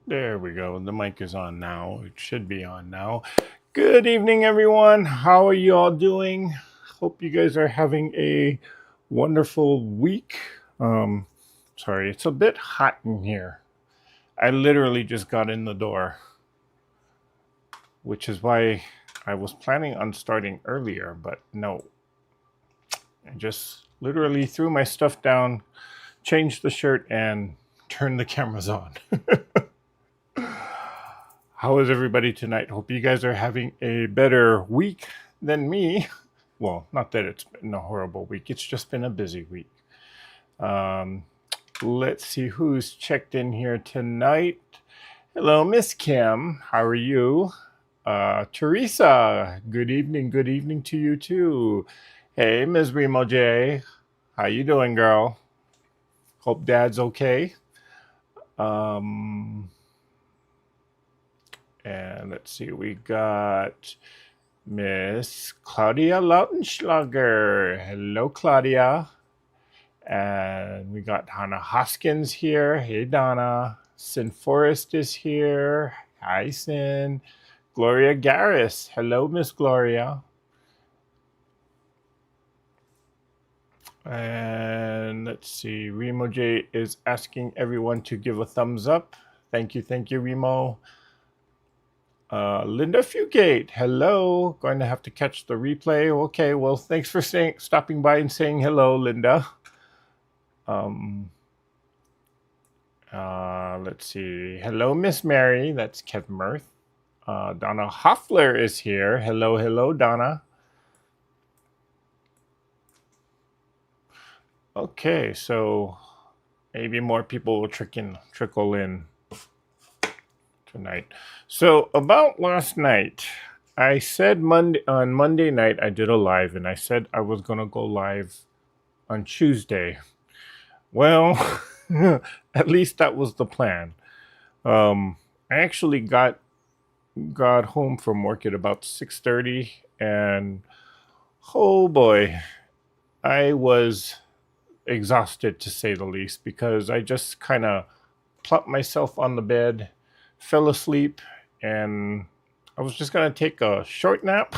There we go. The mic is on now. It should be on now. Good evening, everyone. How are you all doing? Hope you guys are having a wonderful week. Sorry, it's a bit hot in here. I literally just got in the door, which is why I was planning on starting earlier, but no. I just literally threw my stuff down, changed the shirt, and turned the cameras on. How is everybody tonight? Hope you guys are having a better week than me. Well, not that it's been a horrible week. It's just been a busy week. Let's see who's checked in here tonight. Hello, Miss Kim. How are you? Teresa, good evening to you too. Hey, Ms. Remo J. How you doing, girl? Hope Dad's okay. And let's see, we got Miss Claudia Lautenschlager. Hello, Claudia. And we got Hannah Hoskins here. Hey, Donna. Sin Forrest is here. Hi, Sin. Gloria Garris. Hello, Miss Gloria. And let's see, Remo J is asking everyone to give a thumbs up. Thank you, Remo. Linda Fugate, hello. Going to have to catch the replay. Okay, well, thanks for stopping by and saying hello, Linda. Let's see. Hello, Miss Mary. That's Kevin Mirth. Donna Hoffler is here. Hello, Donna. Okay, so maybe more people will trickle in tonight. So about last night, I said on Monday night I did a live, and I said I was gonna go live on Tuesday. Well, at least that was the plan. I actually got home from work at about 6:30, and oh boy, I was exhausted to say the least, because I just kind of plopped myself on the bed, fell asleep, and I was just gonna take a short nap.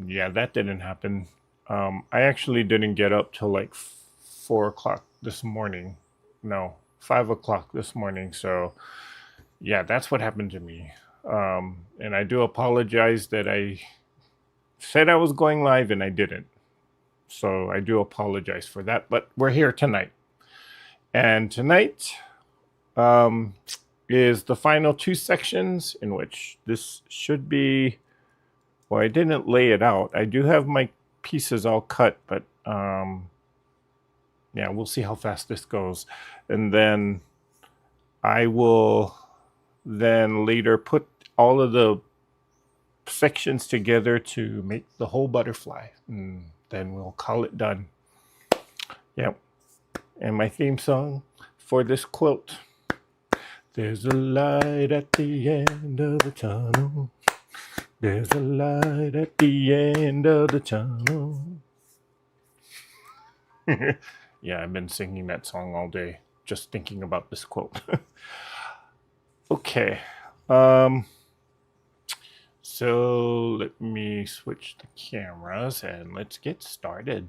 Yeah, that didn't happen. I actually didn't get up till like 4 o'clock this morning. No, 5 o'clock this morning. So yeah, that's what happened to me. And I do apologize that I said I was going live and I didn't. So I do apologize for that, but we're here tonight. And tonight is the final two sections, in which this should be, well, I didn't lay it out. I do have my pieces all cut, but yeah, we'll see how fast this goes. And then I will then later put all of the sections together to make the whole butterfly. And then we'll call it done. Yep. And my theme song for this quilt. There's a light at the end of the tunnel. There's a light at the end of the tunnel. Yeah, I've been singing that song all day, just thinking about this quote. Okay. Um, so let me switch the cameras and let's get started.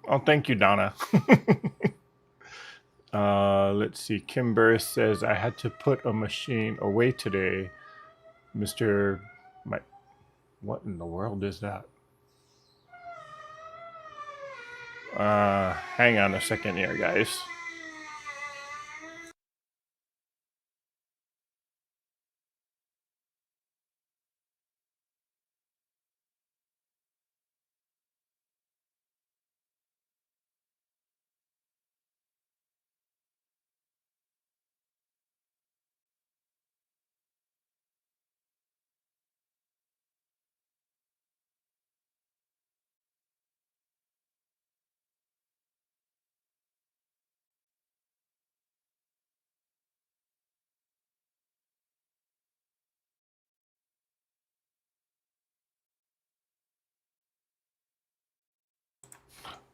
Oh, thank you, Donna. Let's see. Kimber says, I had to put a machine away today. Mr. My, what in the world is that? Hang on a second here, guys.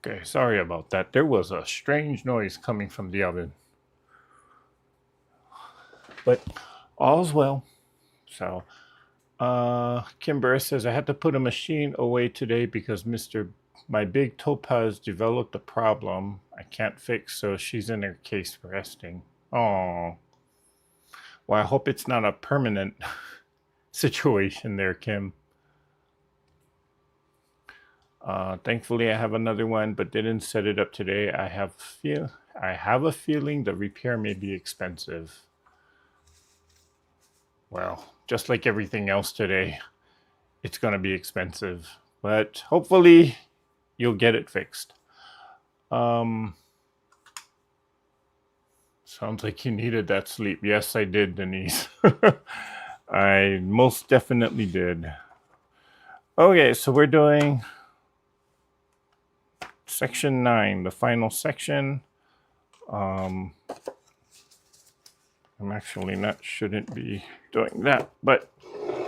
Okay, sorry about that. There was a strange noise coming from the oven. But all's well. So, Kimber says, I had to put a machine away today because my big topaz developed a problem I can't fix, so she's in her case resting. Oh, well, I hope it's not a permanent situation there, Kim. Thankfully, I have another one, but didn't set it up today. I have a feeling the repair may be expensive. Well, just like everything else today, it's going to be expensive, but hopefully you'll get it fixed. Sounds like you needed that sleep. Yes, I did, Denise. I most definitely did. Okay, so we're doing section 9, the final section. I'm actually shouldn't be doing that, but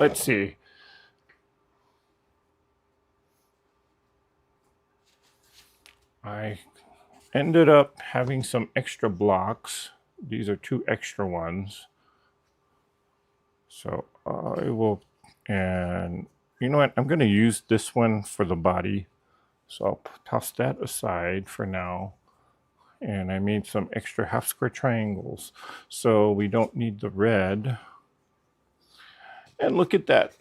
let's see. I ended up having some extra blocks. These are 2 extra ones. So I will, and you know what? I'm going to use this one for the body. So I'll toss that aside for now. And I made some extra half square triangles. So we don't need the red. And look at that.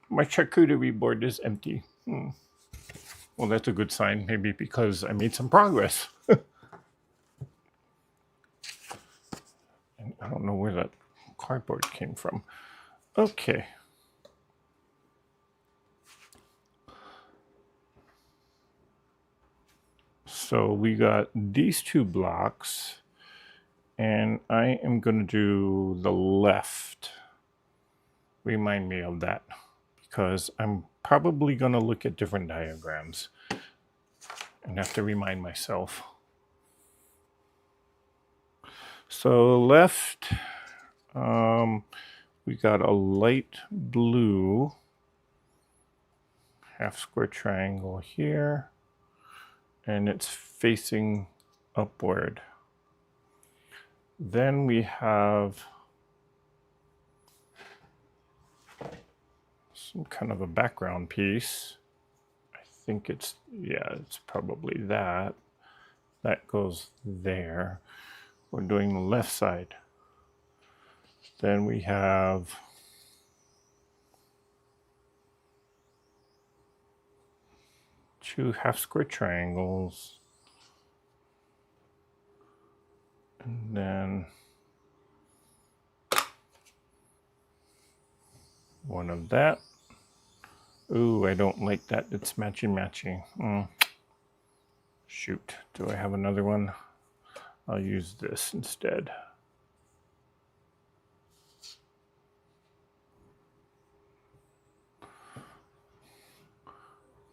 My charcuterie board is empty. Well, that's a good sign, maybe because I made some progress. And I don't know where that cardboard came from. Okay. So we got these 2 blocks, and I am going to do the left. Remind me of that, because I'm probably going to look at different diagrams and have to remind myself. So left, we got a light blue half square triangle here, and it's facing upward. Then we have some kind of a background piece. I think it's probably that. That goes there. We're doing the left side. Then we have two half square triangles. And then one of that. Ooh, I don't like that. It's matchy-matchy. Shoot. Do I have another one? I'll use this instead.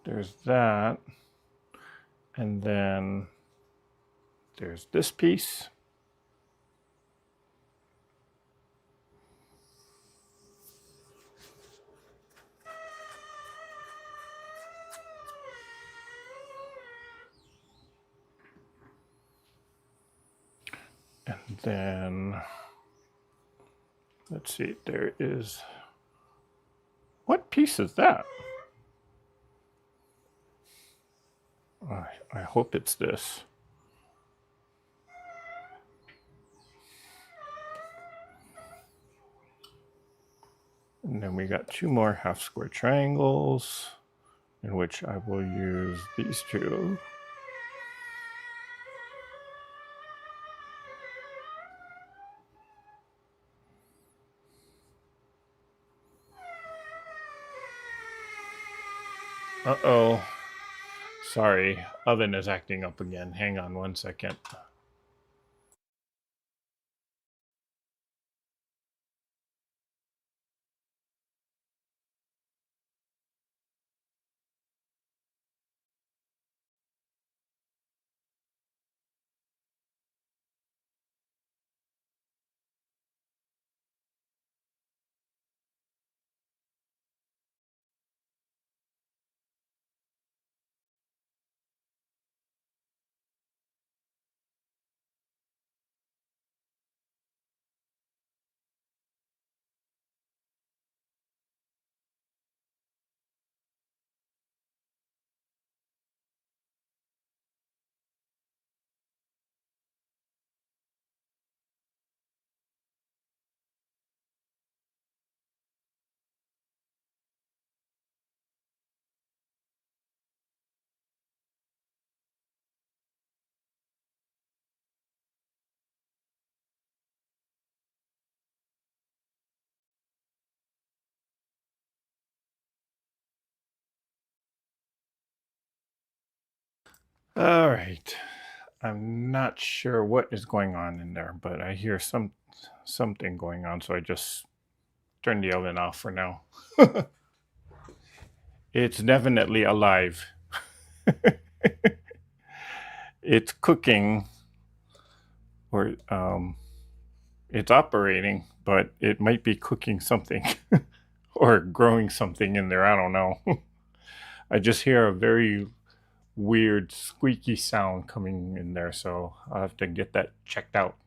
There's that. And then there's this piece. And then, let's see, there is, what piece is that? I hope it's this. And then we got 2 more half square triangles, in which I will use these 2. Uh-oh. Sorry, oven is acting up again. Hang on 1 second. All right. I'm not sure what is going on in there, but I hear something going on, so I just turned the oven off for now. It's definitely alive. It's cooking, or it's operating, but it might be cooking something or growing something in there. I don't know. I just hear a very weird squeaky sound coming in there, so I'll have to get that checked out.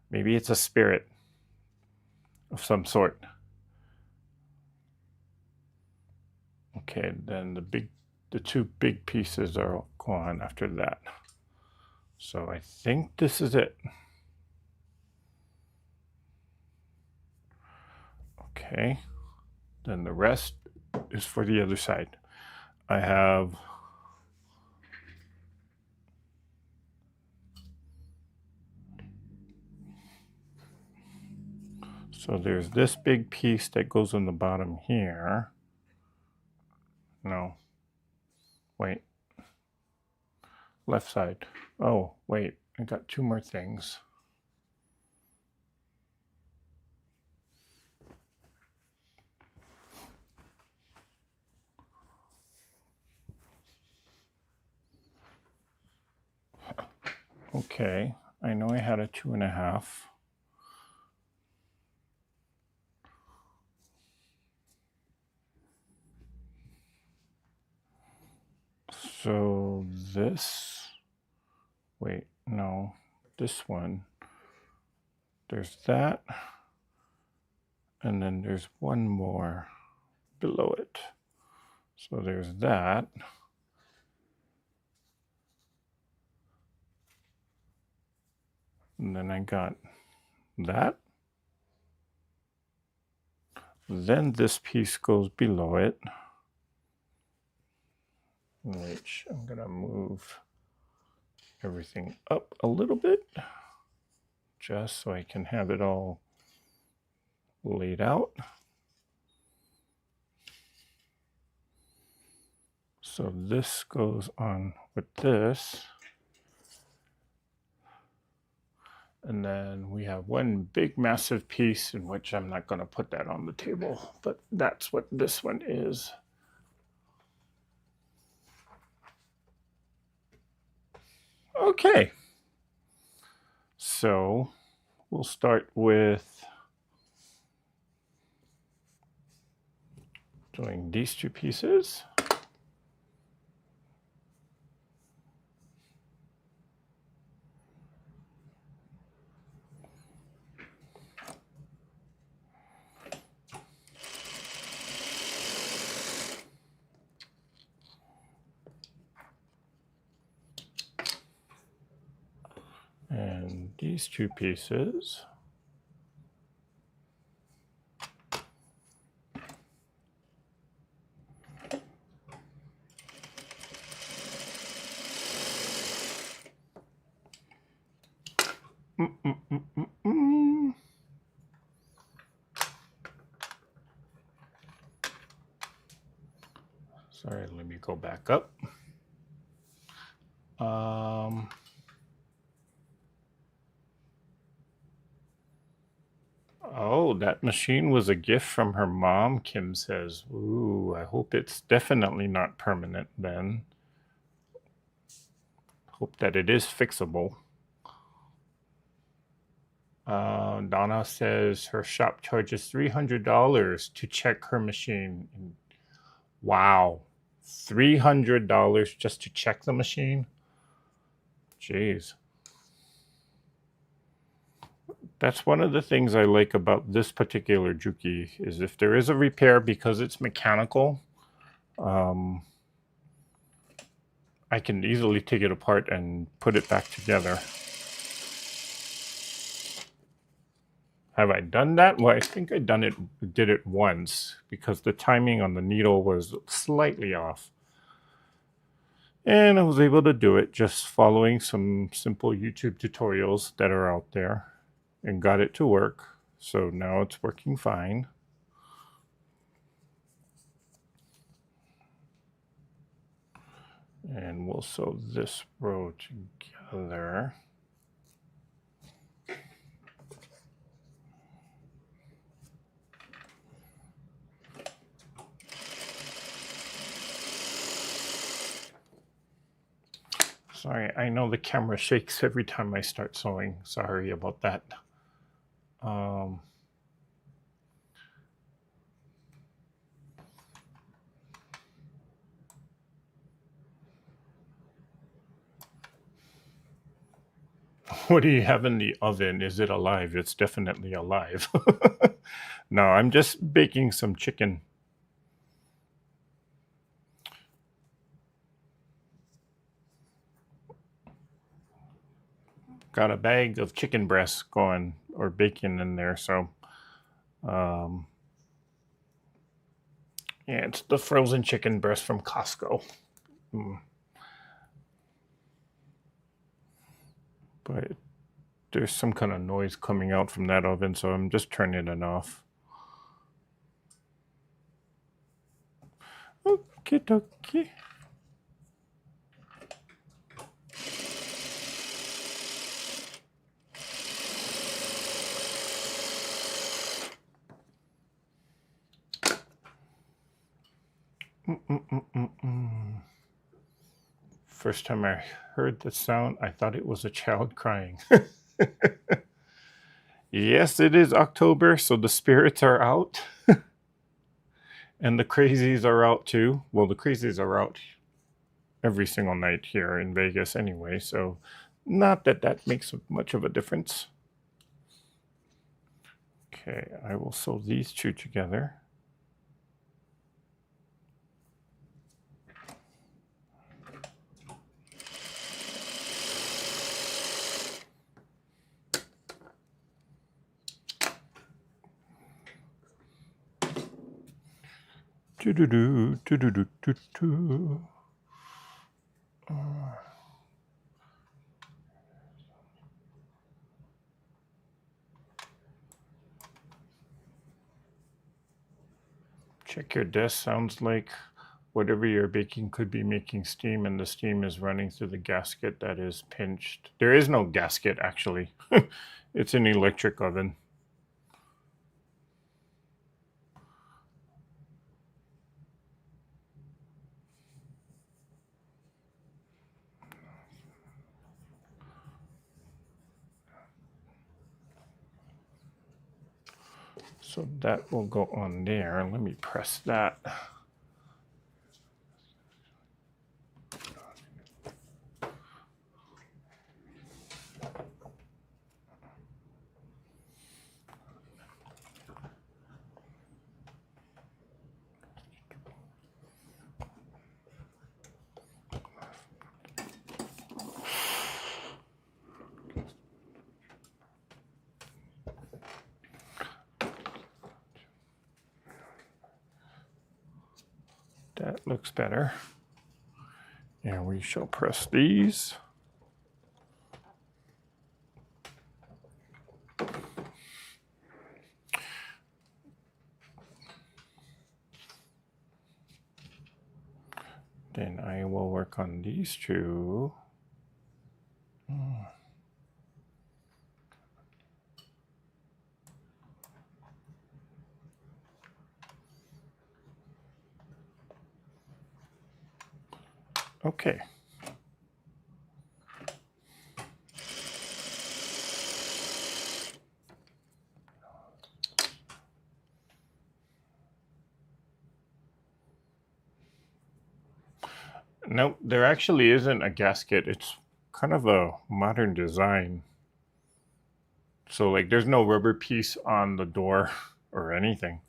Maybe it's a spirit of some sort. Okay, then the 2 big pieces are gone after that. So I think this is it. Okay, then the rest is for the other side. I have so there's this big piece that goes on the bottom here. No, wait, left side. Oh, wait, I got 2 more things. Okay, I know I had a 2.5. So this, wait, no, this one, there's that, and then there's one more below it. So there's that. And then I got that. Then this piece goes below it, which I'm gonna move everything up a little bit just so I can have it all laid out. So this goes on with this. And then we have one big massive piece in which I'm not going to put that on the table, but that's what this one is. Okay. So we'll start with doing these 2 pieces. And these two pieces. Sorry, let me go back up. Oh, that machine was a gift from her mom, Kim says. Ooh, I hope it's definitely not permanent then. Hope that it is fixable. Donna says her shop charges $300 to check her machine. Wow, $300 just to check the machine? Jeez. That's one of the things I like about this particular Juki is if there is a repair, because it's mechanical, I can easily take it apart and put it back together. Have I done that? Well, I think I did it once because the timing on the needle was slightly off. And I was able to do it just following some simple YouTube tutorials that are out there and got it to work. So now it's working fine. And we'll sew this row together. Sorry, I know the camera shakes every time I start sewing. Sorry about that. What do you have in the oven? Is it alive? It's definitely alive. No, I'm just baking some chicken. Got a bag of chicken breasts going, or bacon in there, so yeah, it's the frozen chicken breast from Costco. But there's some kind of noise coming out from that oven, so I'm just turning it off. Okie dokie. First time I heard the sound, I thought it was a child crying. Yes, it is October, so the spirits are out. And the crazies are out too. Well, the crazies are out every single night here in Vegas anyway, so not that that makes much of a difference. Okay, I will sew these two together. Do-do-do, do-do-do-do-do. Check your desk. Sounds like whatever you're baking could be making steam, and the steam is running through the gasket that is pinched. There is no gasket, actually. It's an electric oven. So that will go on there. Let me press that. That looks better. And we shall press these. Then I will work on these two. Okay. Nope, there actually isn't a gasket. It's kind of a modern design. So like there's no rubber piece on the door or anything.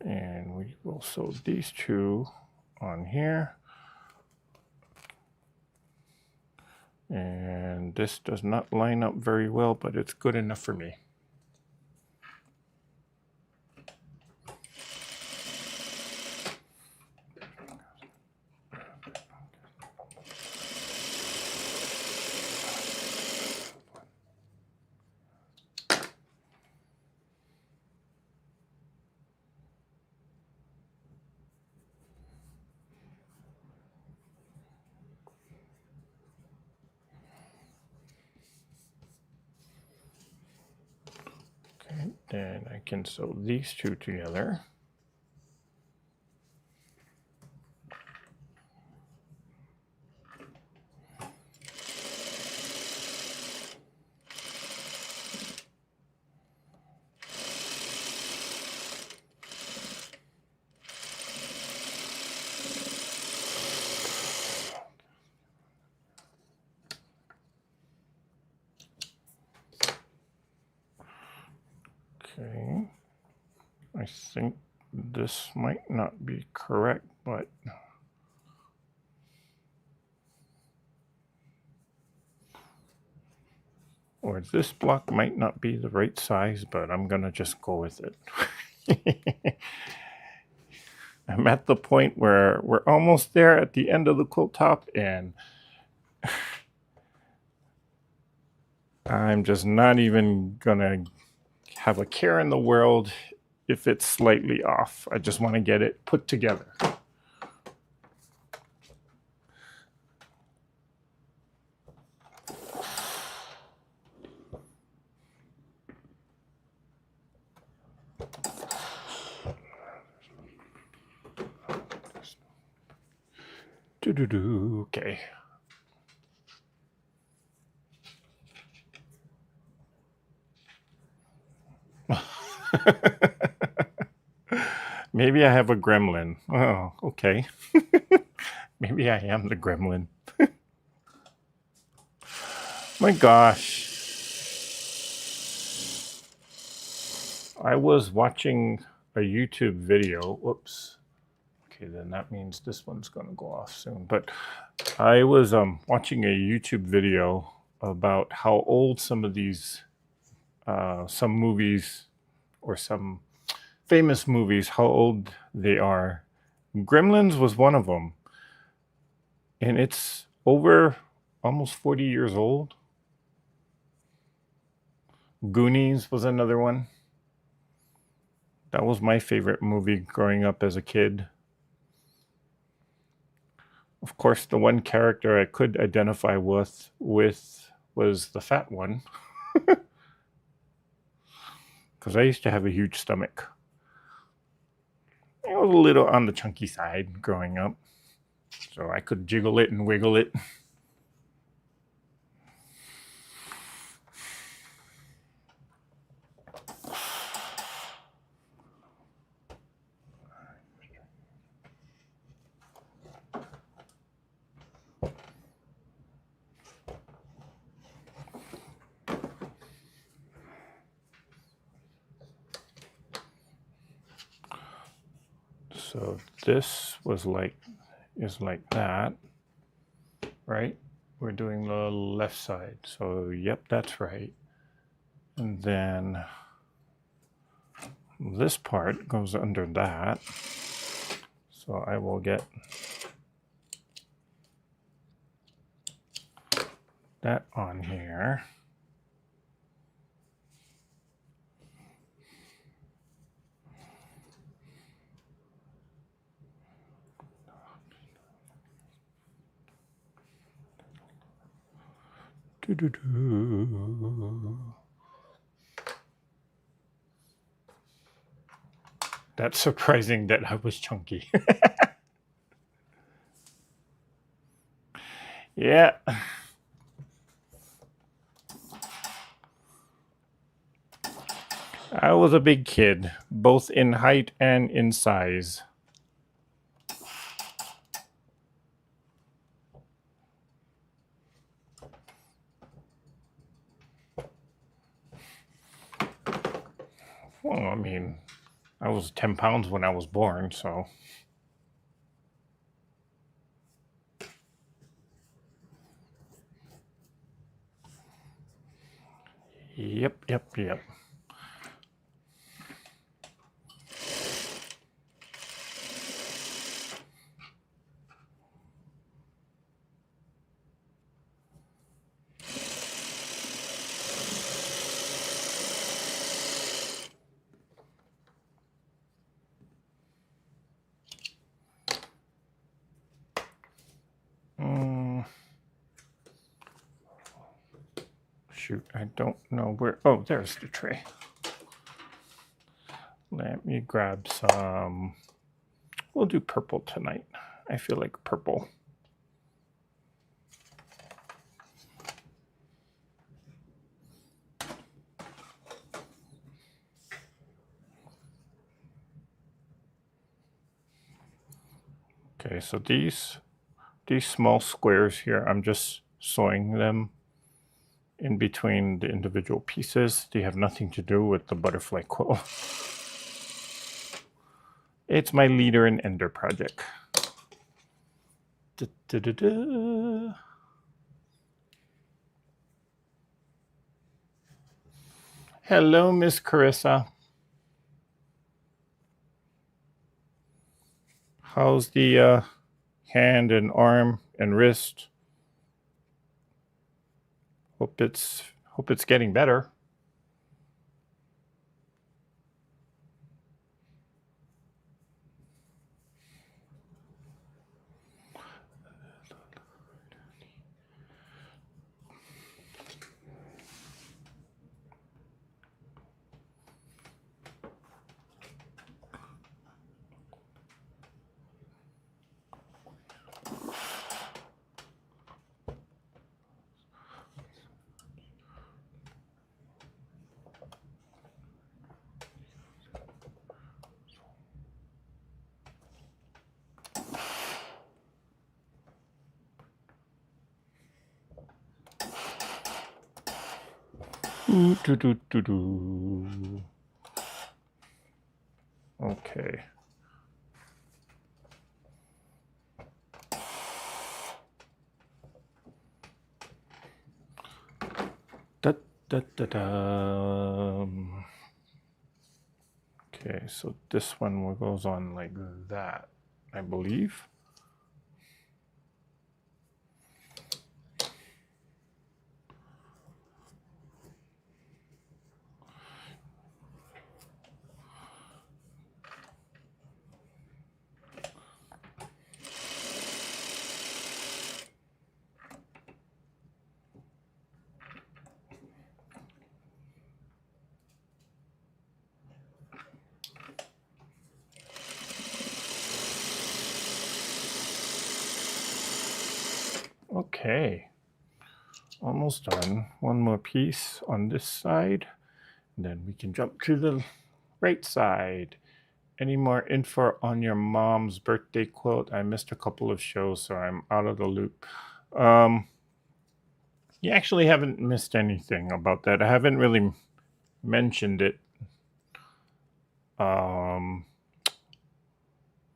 And we will sew these two on here. And this does not line up very well, but it's good enough for me. Okay, then I can sew these two together. Okay, I think this might not be correct, but or this block might not be the right size, but I'm gonna just go with it. I'm at the point where we're almost there at the end of the quilt top, and I'm just not even gonna have a care in the world if it's slightly off. I just want to get it put together. Okay. Maybe I have a gremlin. Oh, okay. Maybe I am the gremlin. My gosh. I was watching a YouTube video. Whoops. Okay, then that means this one's going to go off soon. But I was watching a YouTube video about how old some of these, some movies or some famous movies, how old they are. Gremlins was one of them. And it's over almost 40 years old. Goonies was another one. That was my favorite movie growing up as a kid. Of course, the one character I could identify with was the fat one. Because I used to have a huge stomach. It was a little on the chunky side growing up. So I could jiggle it and wiggle it. So this is like that, right? We're doing the left side. So yep, that's right. And then this part goes under that. So I will get that on here. That's surprising that I was chunky. Yeah. I was a big kid, both in height and in size. Well, I mean, I was 10 pounds when I was born, so. Yep. Shoot, I don't know where. Oh, there's the tray. Let me grab some. We'll do purple tonight. I feel like purple. Okay, so these small squares here, I'm just sewing them in between the individual pieces. They have nothing to do with the butterfly quilt. It's my leader and ender project. Hello, Miss Carissa. How's the hand and arm and wrist? Hope it's getting better. Okay. Okay, so this one goes on like that, I believe. Okay, almost done. One more piece on this side, and then we can jump to the right side. Any more info on your mom's birthday quilt? I missed a couple of shows, so I'm out of the loop. You actually haven't missed anything about that. I haven't really mentioned it.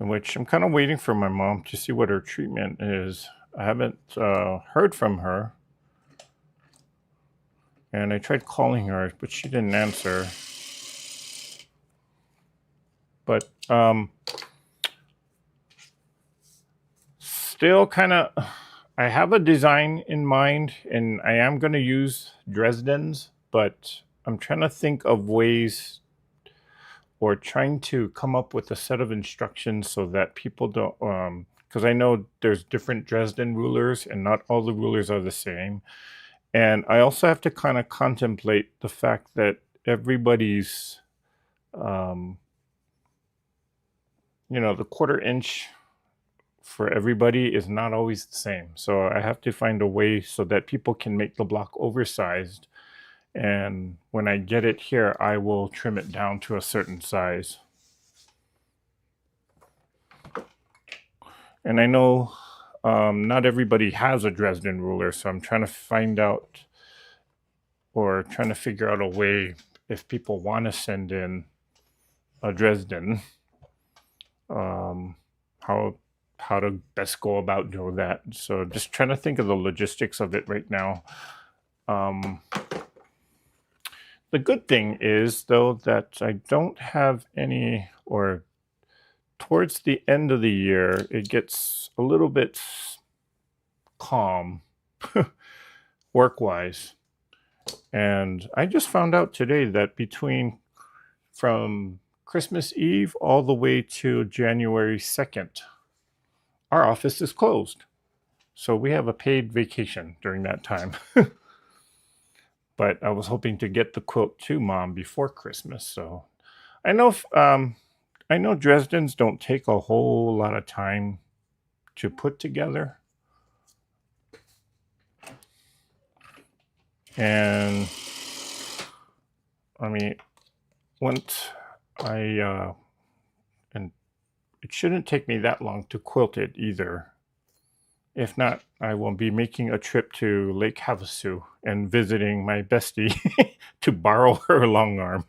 in which I'm kind of waiting for my mom to see what her treatment is. I haven't heard from her, and I tried calling her, but she didn't answer. But still kind of, I have a design in mind, and I am going to use Dresden's, but I'm trying to think of ways or trying to come up with a set of instructions so that people don't, because I know there's different Dresden rulers and not all the rulers are the same. And I also have to kind of contemplate the fact that everybody's, um, the 1/4 inch for everybody is not always the same. So I have to find a way so that people can make the block oversized. And when I get it here, I will trim it down to a certain size. And I know not everybody has a Dresden ruler, so I'm trying to find out or trying to figure out a way if people want to send in a Dresden, um, how how to best go about doing that. So just trying to think of the logistics of it right now. Um, the good thing is though that I don't have any, or towards the end of the year, it gets a little bit calm work wise. And I just found out today that from Christmas Eve all the way to January 2nd, our office is closed. So we have a paid vacation during that time. But I was hoping to get the quilt to mom before Christmas. So I know I know Dresden's don't take a whole lot of time to put together. And I mean, once and it shouldn't take me that long to quilt it either. If not, I will be making a trip to Lake Havasu and visiting my bestie to borrow her long arm.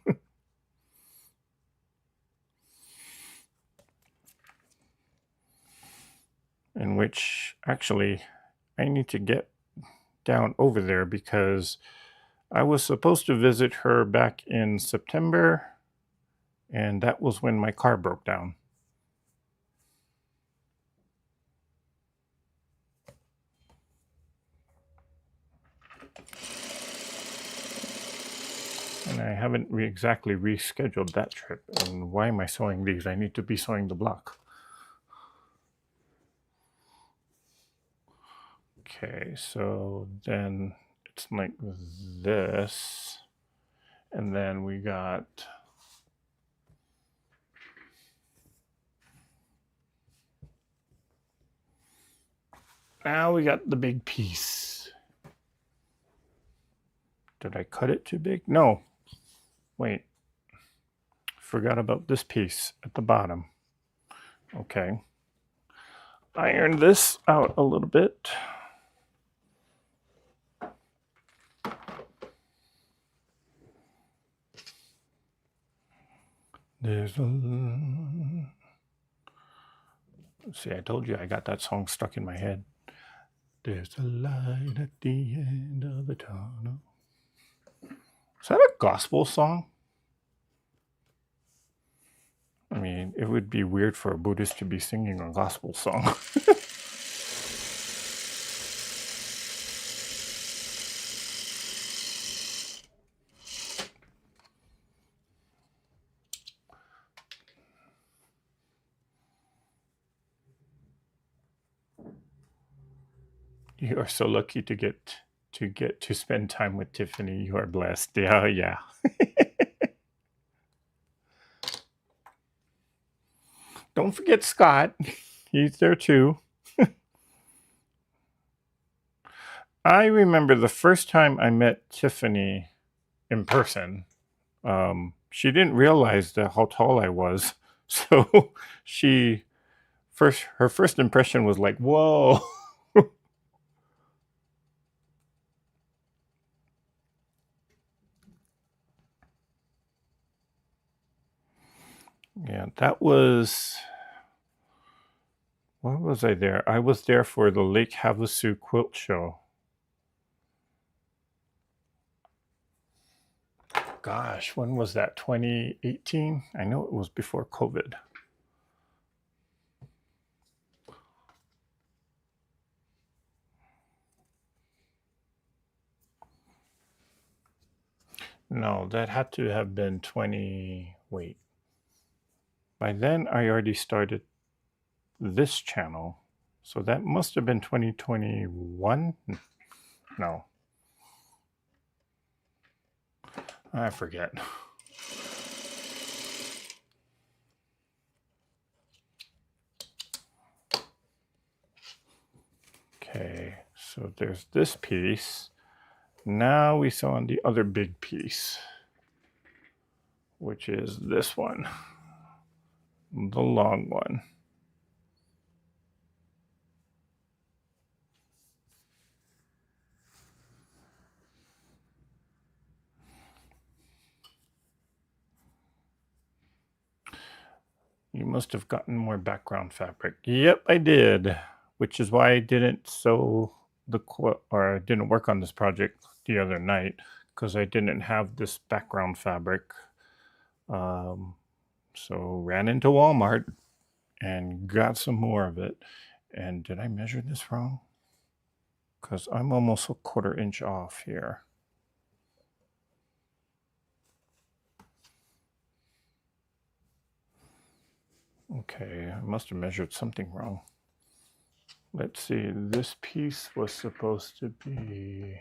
In which, actually, I need to get down over there because I was supposed to visit her back in September, and that was when my car broke down. And I haven't exactly rescheduled that trip. And why am I sewing these? I need to be sewing the block. Okay, so then it's like this. And then we got now we got the big piece. Did I cut it too big? No. Wait. Forgot about this piece at the bottom. Okay. Iron this out a little bit. See, I told you I got that song stuck in my head. There's a light at the end of the tunnel. Is that a gospel song? I mean, it would be weird for a Buddhist to be singing a gospel song. You are so lucky to get to spend time with Tiffany. You are blessed. Yeah, yeah. Don't forget Scott. He's there too. I remember the first time I met Tiffany in person. She didn't realize how tall I was, so her first impression was like, "Whoa." Yeah, that was Why was I there? I was there for the Lake Havasu Quilt Show. Gosh, when was that? 2018? I know it was before COVID. No, that had to have been 20. Wait. By then, I already started this channel. So that must have been 2021? No. I forget. Okay, so there's this piece. Now we sew on the other big piece, which is this one, the long one. You must have gotten more background fabric. Yep, I did, which is why I didn't sew the quilt, or I didn't work on this project the other night, because I didn't have this background fabric. So ran into Walmart and got some more of it. And did I measure this wrong? Because I'm almost a 1/4 inch off here. Okay, I must have measured something wrong. Let's see, this piece was supposed to be...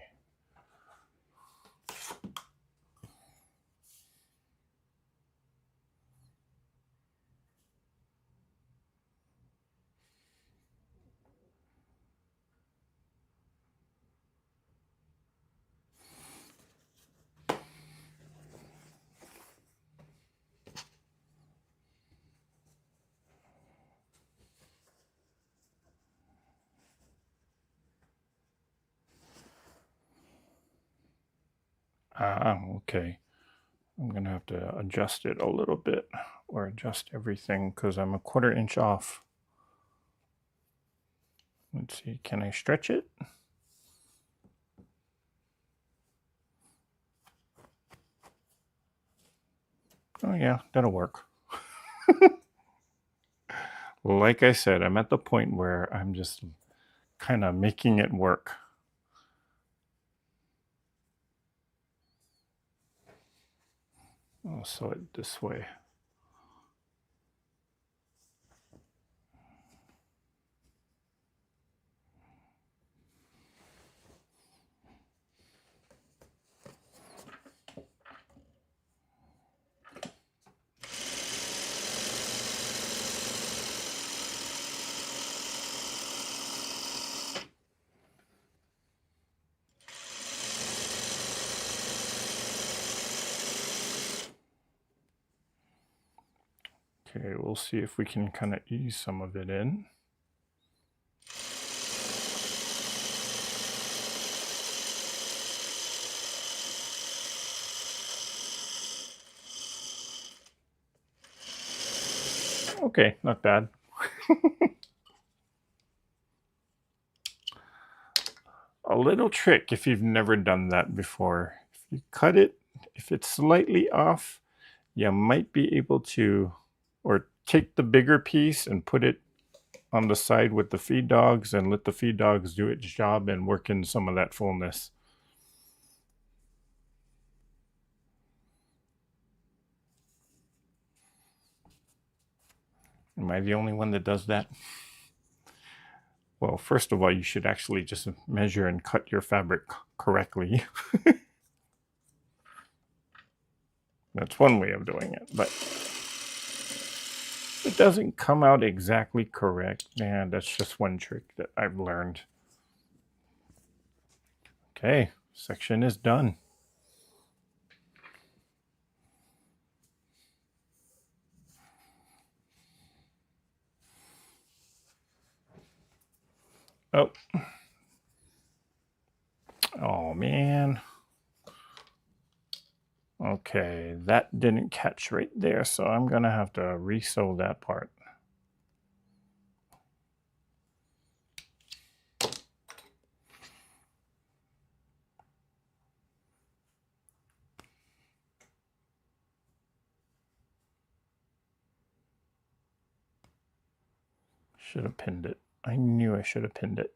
okay. I'm gonna have to adjust it a little bit, or adjust everything, because I'm a 1/4 inch off. Let's see, can I stretch it? Oh yeah, that'll work. Like I said, I'm at the point where I'm just kind of making it work. I'll sew it this way. Okay, we'll see if we can kind of ease some of it in. Okay, not bad. A little trick if you've never done that before. If you cut it, if it's slightly off, you might be able to, or take the bigger piece and put it on the side with the feed dogs and let the feed dogs do its job and work in some of that fullness. Am I the only one that does that? Well, first of all, you should actually just measure and cut your fabric correctly. That's one way of doing it, but it doesn't come out exactly correct. Man, that's just one trick that I've learned. Okay, section is done. Oh. Oh, man. Okay, that didn't catch right there, so I'm going to have to re-sew that part. Should have pinned it. I knew I should have pinned it.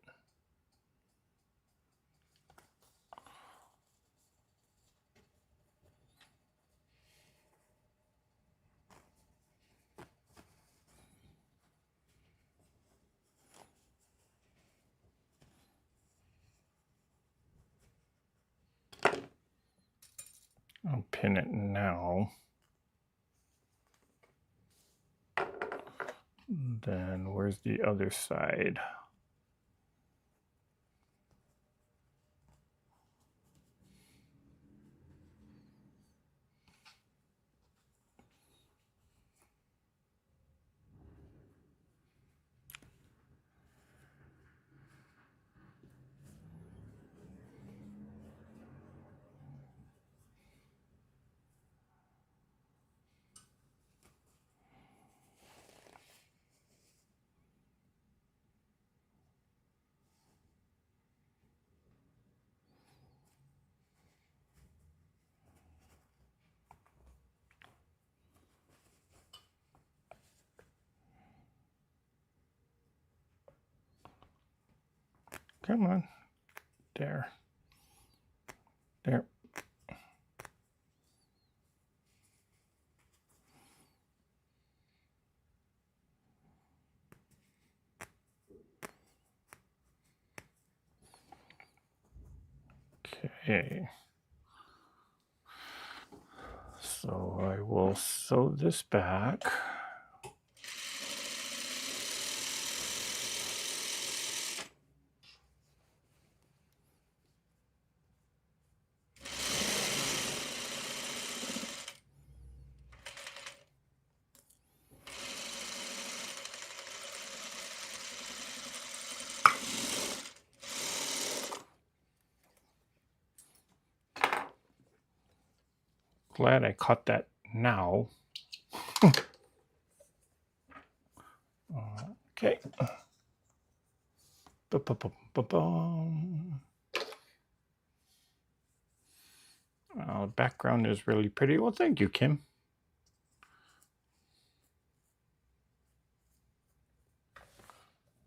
I'll pin it now. Then where's the other side? Come on. There. There. Okay. So I will sew this back. Glad I caught that now. Okay. The background is really pretty. Well, thank you, Kim.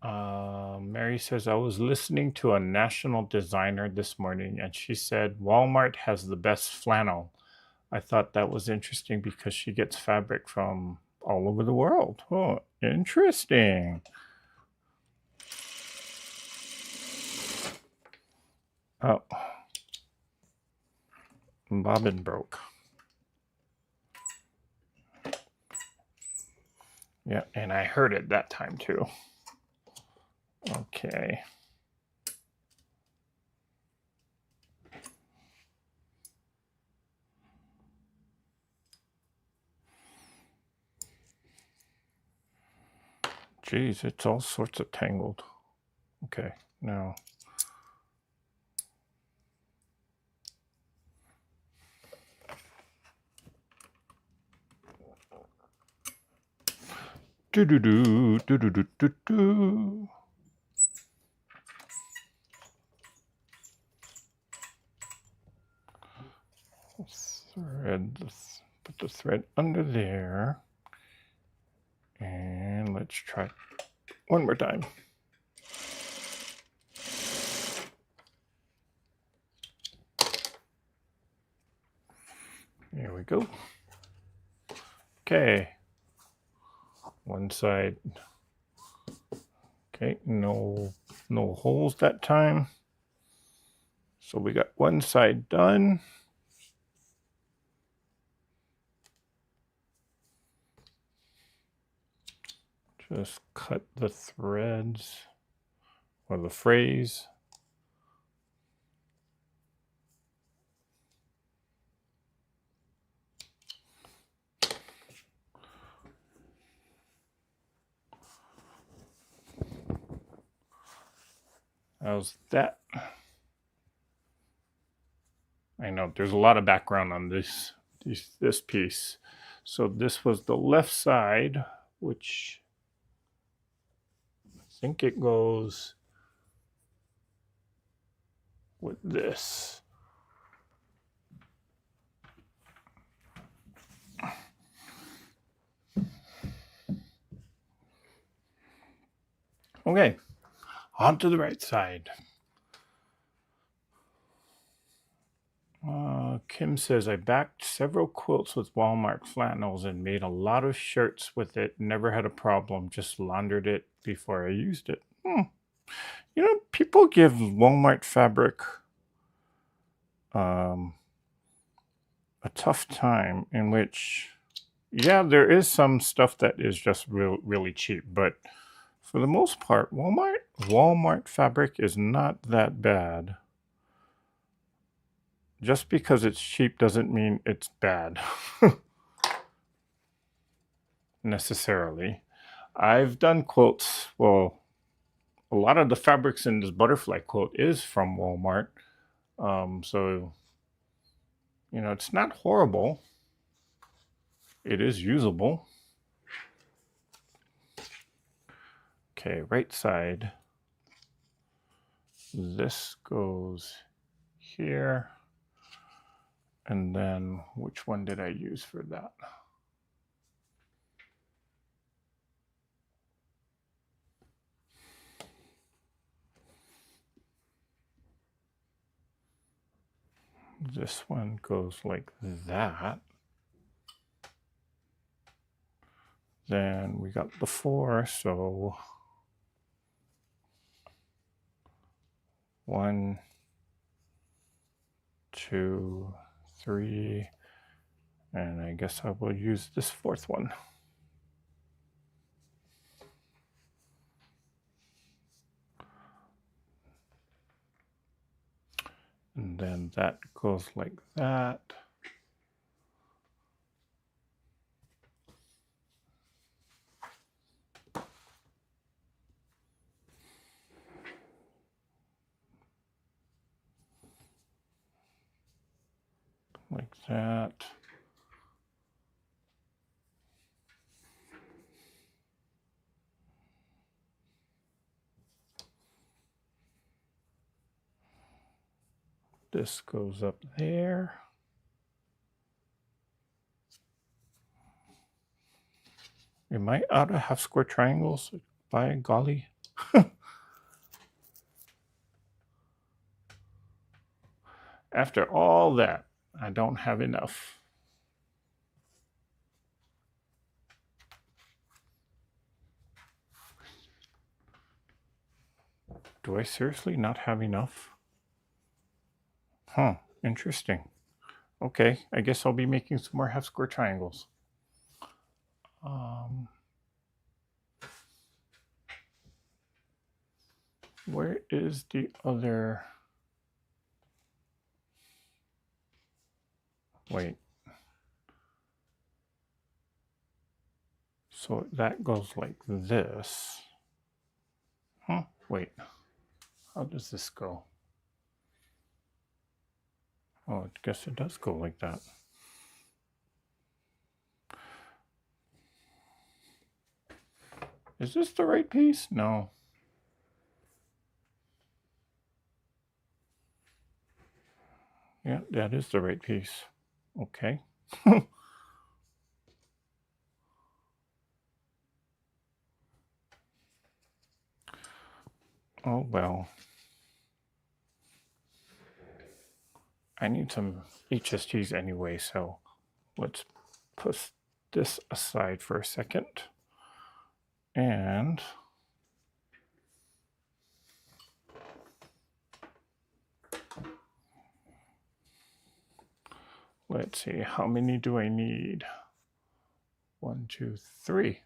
Mary says, I was listening to a national designer this morning, and she said Walmart has the best flannel. I thought that was interesting because she gets fabric from all over the world. Oh, interesting. Oh, bobbin broke. Yeah, and I heard it that time too. Okay. Geez, it's all sorts of tangled. Okay, now. Do-do-do, do-do-do-do-do. Thread, put the thread under there. And let's try one more time. There we go. Okay. One side. Okay, no holes that time. So we got one side done. Just cut the threads or the phrase. How's that? I know there's a lot of background on this piece. So this was the left side, which I think it goes with this. Okay, on to the right side. Kim says, I backed several quilts with Walmart flannels and made a lot of shirts with it. Never had a problem. Just laundered it before I used it. You know, people give Walmart fabric a tough time, in which, yeah, there is some stuff that is just really cheap, but for the most part, Walmart fabric is not that bad. Just because it's cheap doesn't mean it's bad necessarily. I've done quilts. Well, a lot of the fabrics in this butterfly quilt is from Walmart. So, you know, it's not horrible. It is usable. Okay, right side. This goes here. And then which one did I use for that? This one goes like that. Then we got the 4, so 1, 2, 3, and I guess I will use this 4th one. And then that goes like that. Like that. This goes up there. Am I out of half square triangles? By golly. After all that, I don't have enough. Do I seriously not have enough? Huh, interesting. Okay, I guess I'll be making some more half square triangles. Where is the other? Wait. So that goes like this. Huh, wait. How does this go? Oh, I guess it does go like that. Is this the right piece? No. Yeah, that is the right piece. Okay. Oh, well. I need some HSTs anyway, so let's put this aside for a second. And let's see, how many do I need? 1, 2, 3.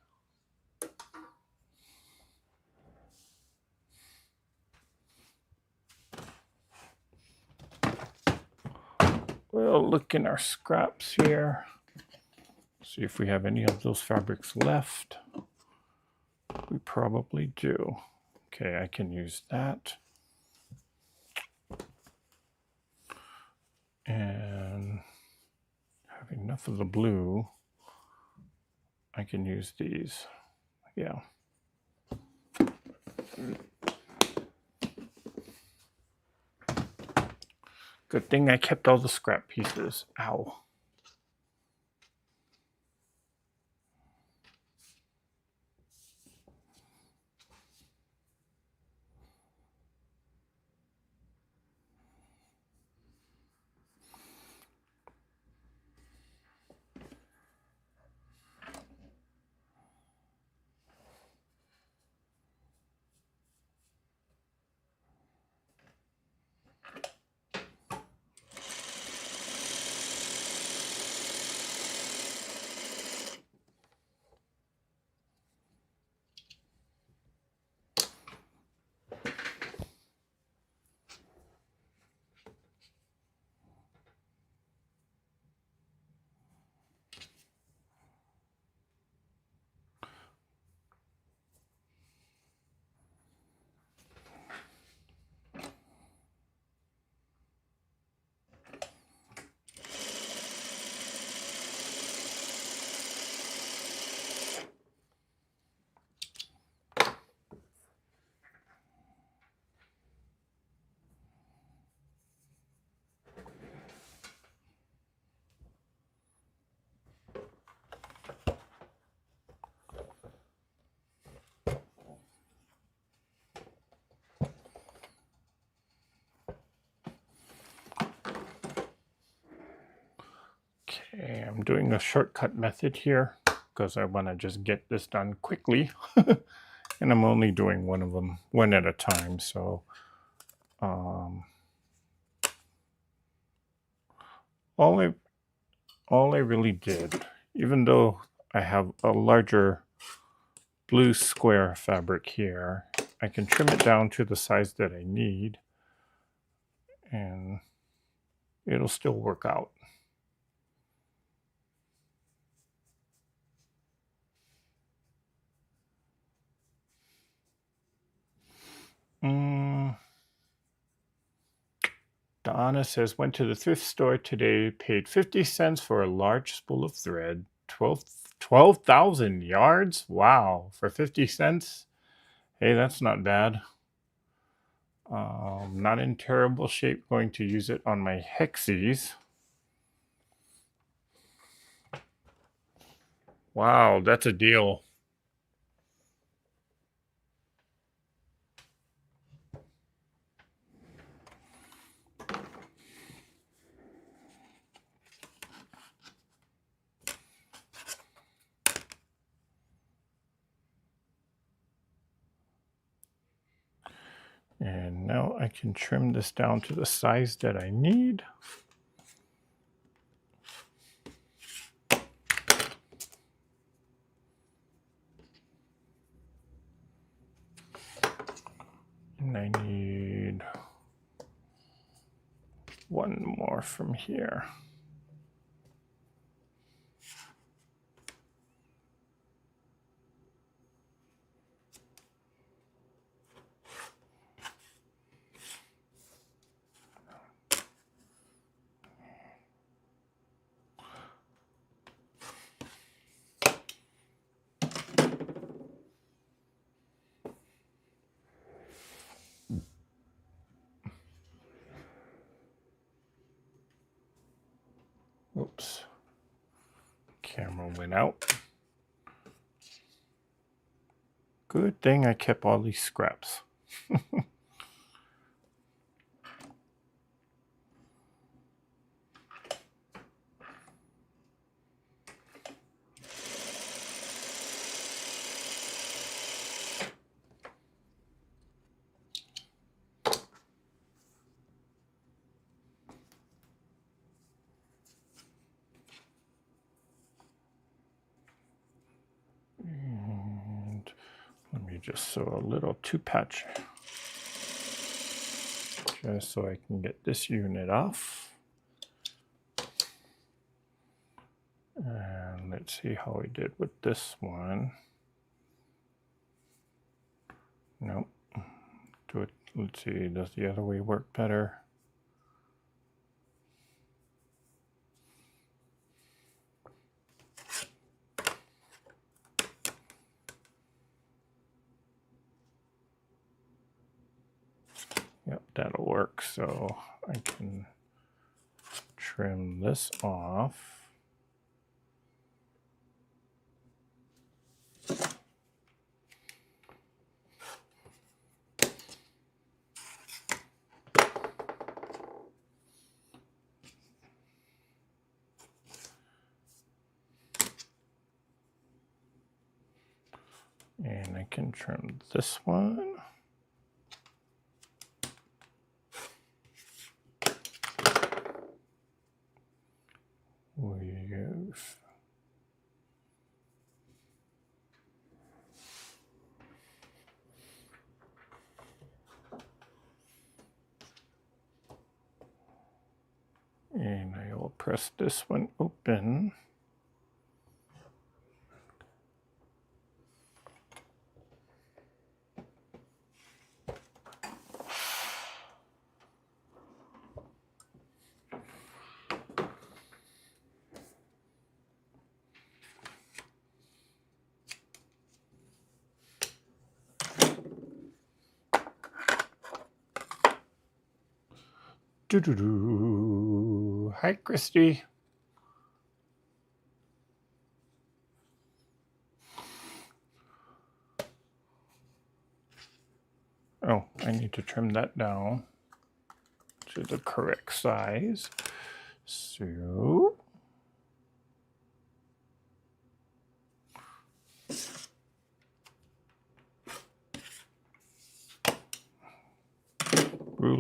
We'll look in our scraps here. See if we have any of those fabrics left. We probably do. Okay, I can use that. And have enough of the blue. I can use these. Yeah. Good thing I kept all the scrap pieces. Ow. Okay, I'm doing a shortcut method here because I want to just get this done quickly. And I'm only doing one of them, one at a time. So all I really did, even though I have a larger blue square fabric here, I can trim it down to the size that I need, and it'll still work out. Donna says, went to the thrift store today, paid 50 cents for a large spool of thread, 12,000 yards? Wow, for 50 cents? Hey, that's not bad. Not in terrible shape. Going to use it on my hexies. Wow, that's a deal. And now I can trim this down to the size that I need. And I need one more from here. Oops. Camera went out. Good thing I kept all these scraps. And let me just sew a little two-patch just so I can get this unit off. And let's see how we did with this one. Nope. Do it. Let's see, does the other way work better? Yep, that'll work. So I can trim this off. And I can trim this one. And I will press this one open. Doo-doo-doo. Hi, Christy. Oh, I need to trim that down to the correct size. So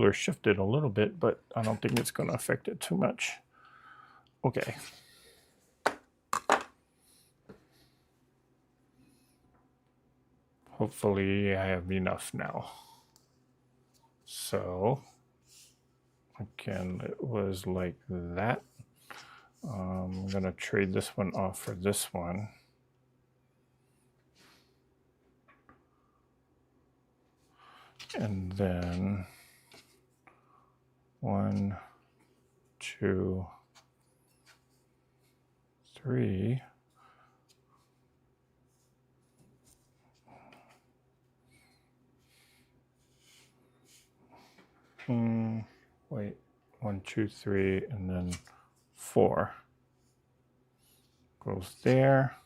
ruler shifted a little bit, but I don't think it's going to affect it too much. Okay. Hopefully I have enough now. So again, it was like that. I'm going to trade this one off for this one. And then 1, 2, 3. Wait, 1, 2, 3, and then 4 goes there.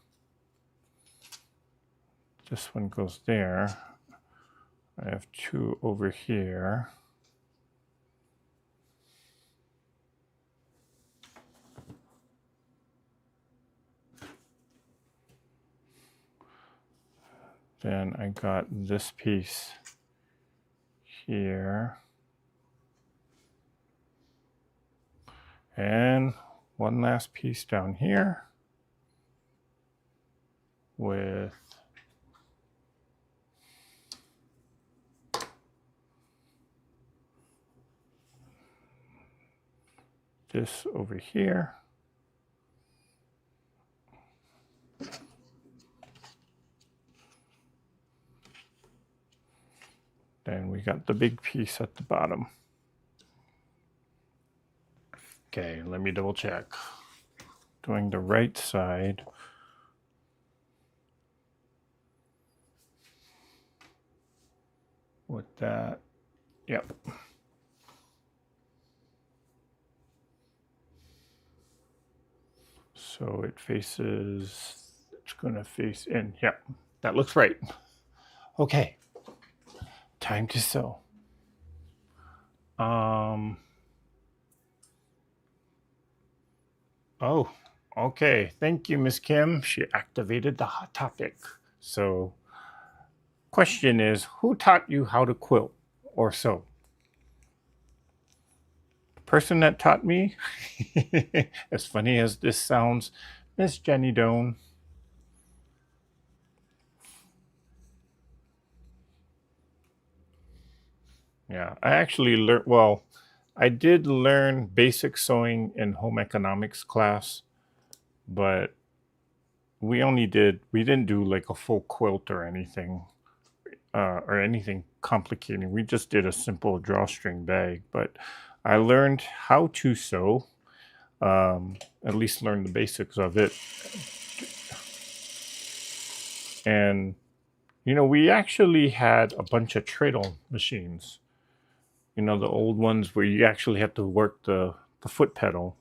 This one goes there. I have 2 over here. Then I got this piece here. And one last piece down here with this over here. Then we got the big piece at the bottom. Okay, let me double check. Doing the right side. With that, yep. So it faces, it's gonna face in, yep, that looks right. Okay, time to sew. Oh, okay. Thank you, Miss Kim. She activated the hot topic. So, question is, who taught you how to quilt or sew? The person that taught me, as funny as this sounds, Miss Jenny Doan. Yeah, I actually learned, well, I did learn basic sewing in home economics class, but we didn't do like a full quilt or anything complicated. We just did a simple drawstring bag, but I learned how to sew, at least learn the basics of it. And, you know, we actually had a bunch of treadle machines. You know, the old ones where you actually have to work the foot pedal.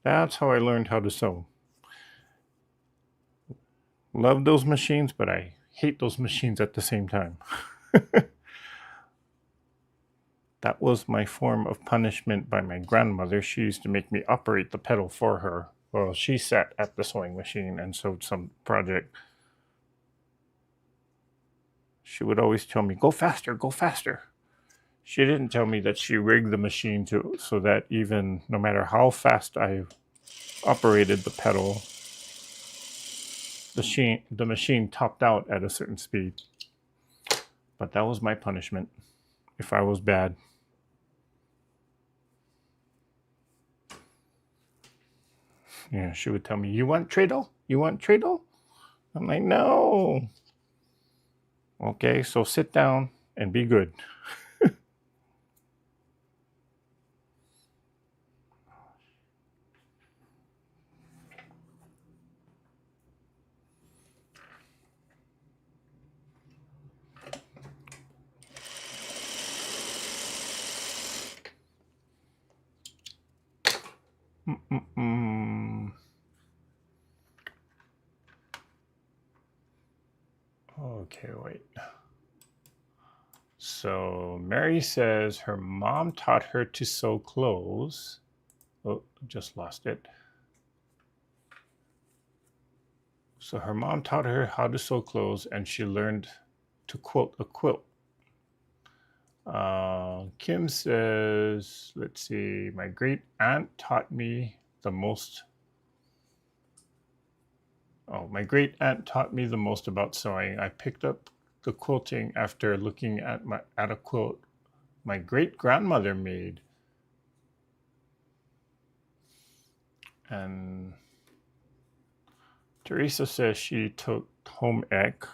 That's how I learned how to sew. Love those machines, but I hate those machines at the same time. That was my form of punishment by my grandmother. She used to make me operate the pedal for her while she sat at the sewing machine and sewed some project. She would always tell me, go faster, go faster. She didn't tell me that she rigged the machine so that even no matter how fast I operated the pedal, the machine topped out at a certain speed. But that was my punishment if I was bad. Yeah, she would tell me, you want treadle? You want treadle? I'm like, no. Okay, so sit down and be good. Okay, wait. So Mary says her mom taught her to sew clothes. Oh, just lost it. So her mom taught her how to sew clothes and she learned to quilt a quilt. Kim says, let's see, my great aunt taught me the most. Oh, my great aunt taught me the most about sewing. I picked up the quilting after looking at a quilt my great grandmother made. And Teresa says she took home ec.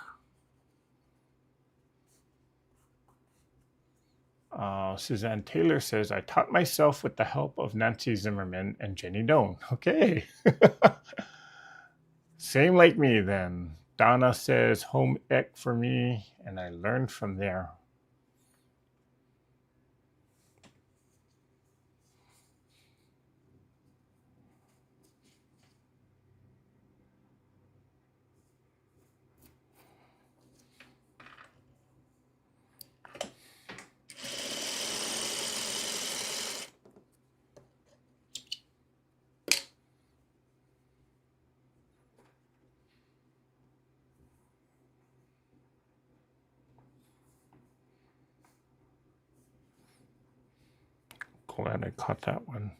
Suzanne Taylor says, I taught myself with the help of Nancy Zimmerman and Jenny Doan. Okay. Same like me then. Donna says, home ec for me, and I learned from there. Glad I caught that one.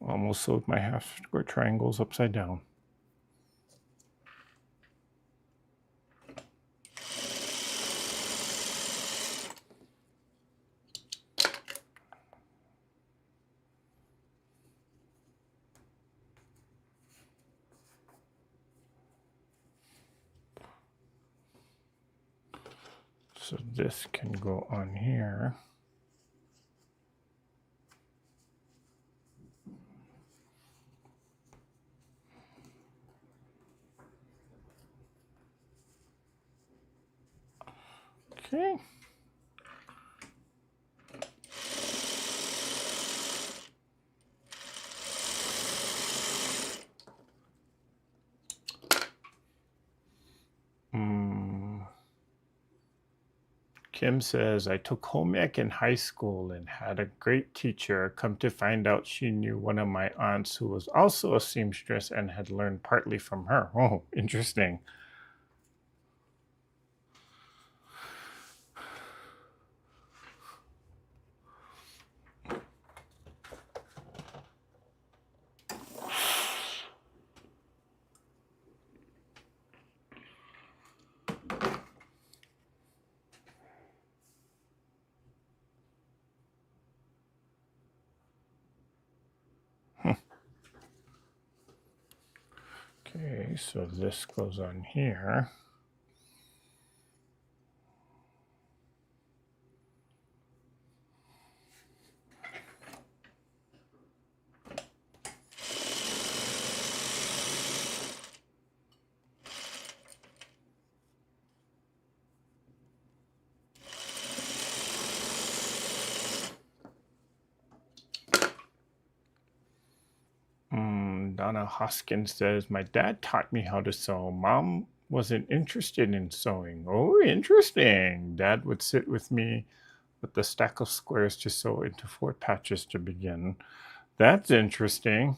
Almost sewed my half square triangles upside down. So this can go on here. Okay. Kim says, I took home ec in high school and had a great teacher. Come to find out she knew one of my aunts who was also a seamstress and had learned partly from her. Oh, interesting. Okay, so this goes on here. Donna Hoskins says, my dad taught me how to sew. Mom wasn't interested in sewing. Oh, interesting. Dad would sit with me with the stack of squares to sew into 4 patches to begin. That's interesting.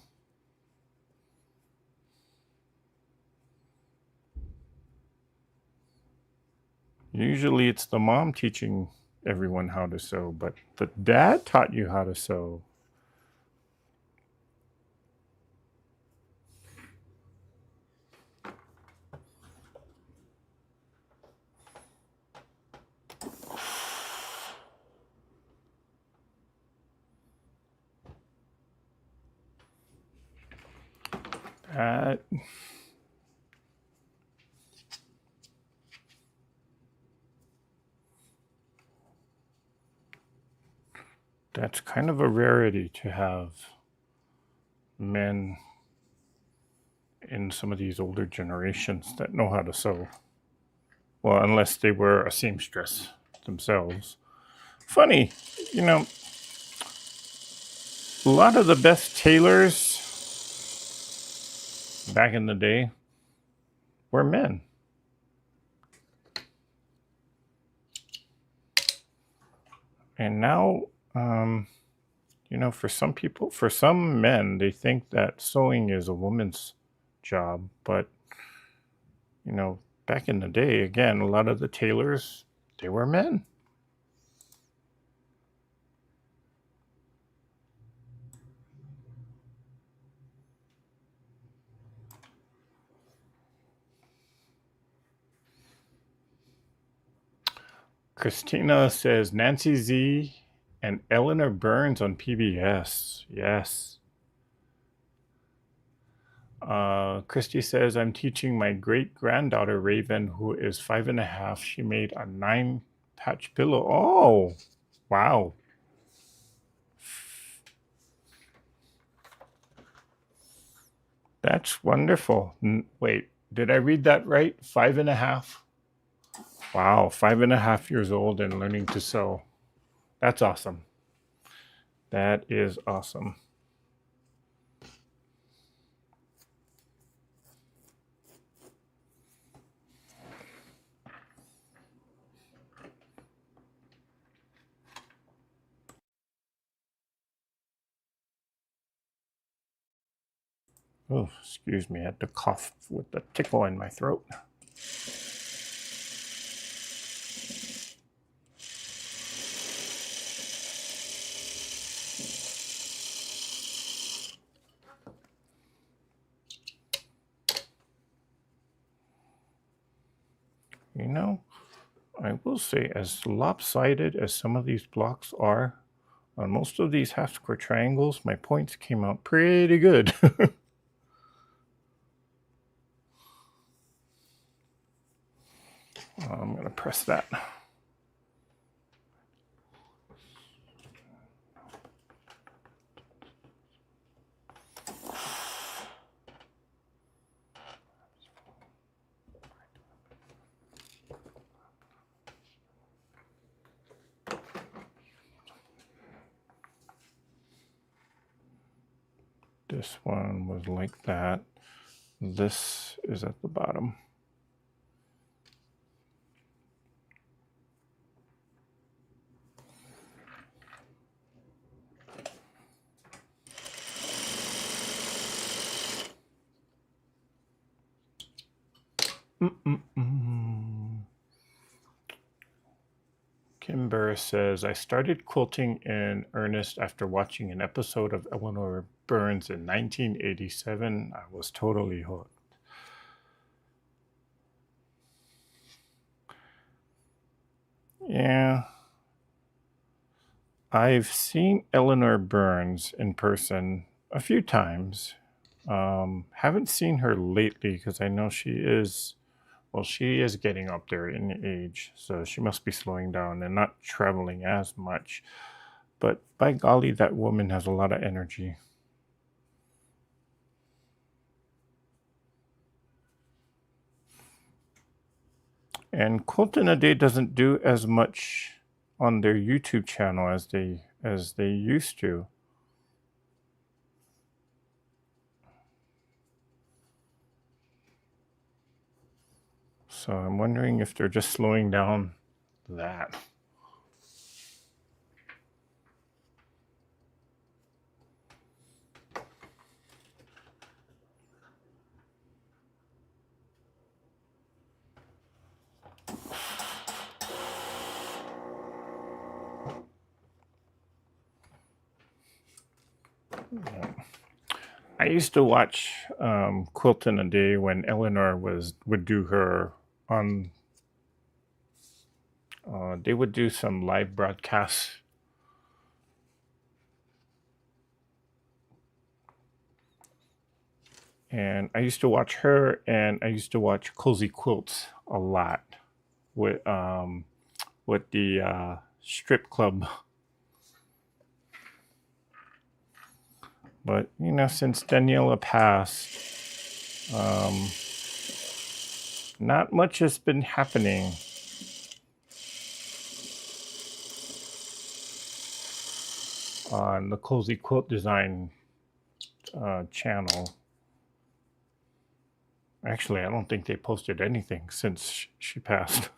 Usually it's the mom teaching everyone how to sew, but the dad taught you how to sew. That's kind of a rarity to have men in some of these older generations that know how to sew. Well, unless they were a seamstress themselves. Funny, you know, a lot of the best tailors back in the day were men. And now, you know, for some people, for some men, they think that sewing is a woman's job. But, you know, back in the day, again, a lot of the tailors, they were men. Christina says Nancy Z and Eleanor Burns on PBS. Yes. Christy says, I'm teaching my great granddaughter Raven, who is 5.5. She made a 9-patch pillow. Oh, wow. That's wonderful. Wait, did I read that right? 5.5? Wow, 5.5 years old and learning to sew. That's awesome. That is awesome. Oh, excuse me. I had to cough with the tickle in my throat. You know, I will say, as lopsided as some of these blocks are, on most of these half square triangles, my points came out pretty good. I'm going to press that. This one was like that. This is at the bottom. Kimber says, I started quilting in earnest after watching an episode of Eleanor Burns in 1987. I was totally hooked. Yeah. I've seen Eleanor Burns in person a few times. Haven't seen her lately because I know she is getting up there in age, so she must be slowing down and not traveling as much. But by golly, that woman has a lot of energy. And Quilt in a Day doesn't do as much on their YouTube channel as they used to. So I'm wondering if they're just slowing down that. I used to watch Quilt in a Day when Eleanor would do her on. They would do some live broadcasts. And I used to watch her, and I used to watch Cozy Quilts a lot with the strip club. But since Daniela passed, not much has been happening. On the Cozy Quilt Design channel. Actually, I don't think they posted anything since she passed.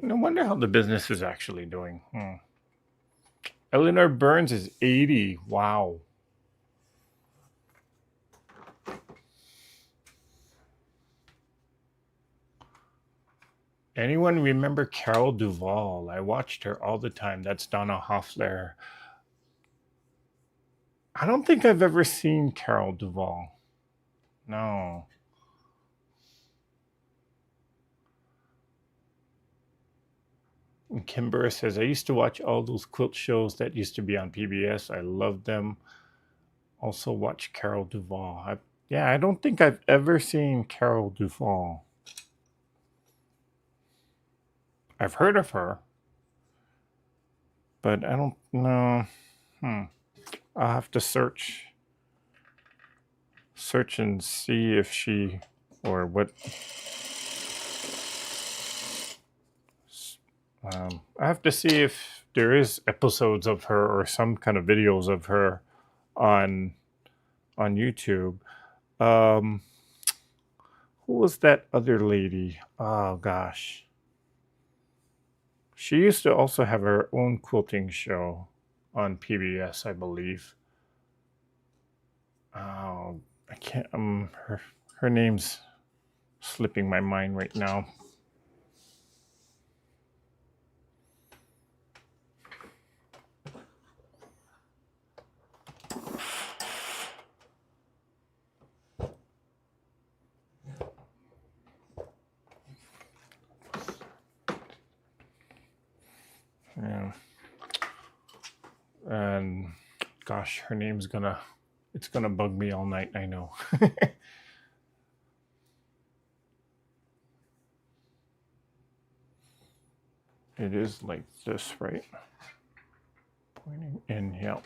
No wonder how the business is actually doing. Eleanor Burns is 80. Wow. Anyone remember Carol Duvall? I watched her all the time. That's Donna Hoffler. I don't think I've ever seen Carol Duvall. No. And Kimber says, I used to watch all those quilt shows that used to be on PBS. I loved them. Also watch Carol Duvall. Yeah, I don't think I've ever seen Carol Duvall. I've heard of her, but I don't know. I'll have to search and see if she or what. I have to see if there is episodes of her or some kind of videos of her on YouTube. Who was that other lady? Oh gosh. She used to also have her own quilting show on PBS, I believe. Oh, I can't. Her name's slipping my mind right now. Yeah. And gosh, her name's it's gonna bug me all night, I know. It is like this, right? Pointing in, yeah.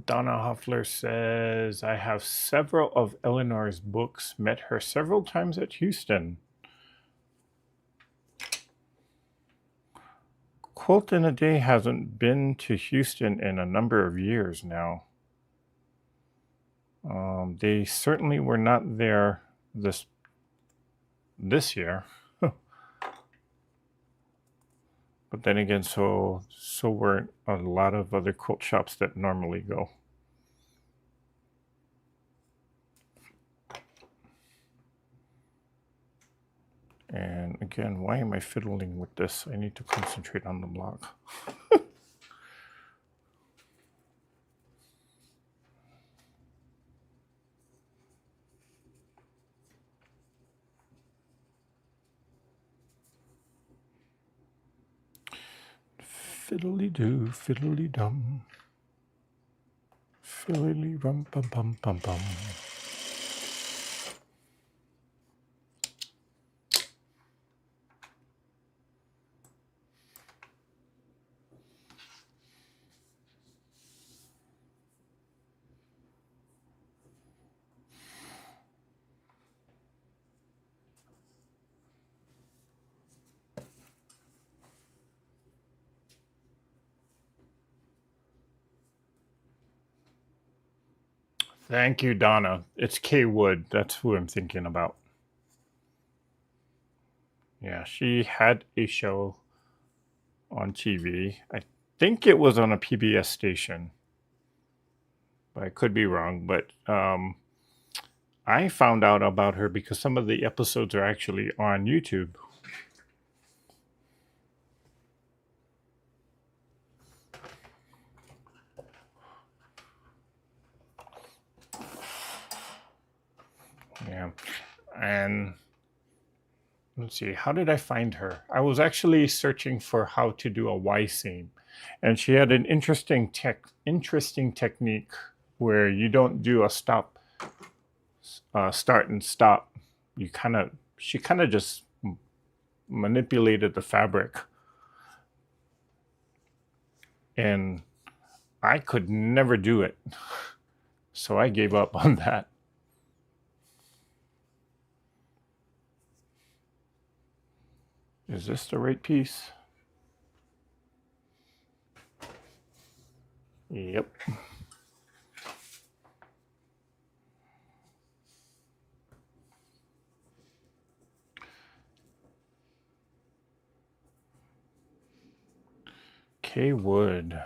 Donna Hoffler says, I have several of Eleanor's books, met her several times at Houston. Quilt in a Day hasn't been to Houston in a number of years now. They certainly were not there this year. But then again, so were a lot of other quilt shops that normally go. And again, why am I fiddling with this? I need to concentrate on the block. Fiddly-doo, fiddly-dum. Fiddly-rum-pum-pum-pum-pum. Thank you, Donna. It's Kay Wood. That's who I'm thinking about. Yeah, she had a show on TV. I think it was on a PBS station. But I could be wrong. But I found out about her because some of the episodes are actually on YouTube. Yeah. And let's see, how did I find her? I was actually searching for how to do a Y seam. And she had an interesting technique where you don't do a start and stop. She kind of just manipulated the fabric. And I could never do it. So I gave up on that. Is this the right piece? Yep. K wood.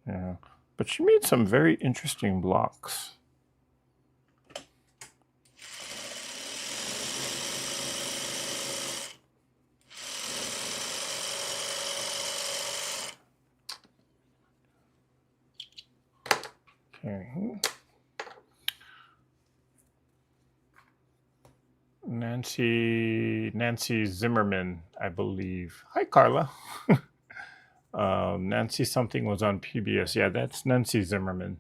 Yeah, but she made some very interesting blocks. Okay. Nancy Zimmerman, I believe. Hi, Carla. Nancy something was on PBS. Yeah, that's Nancy Zimmerman.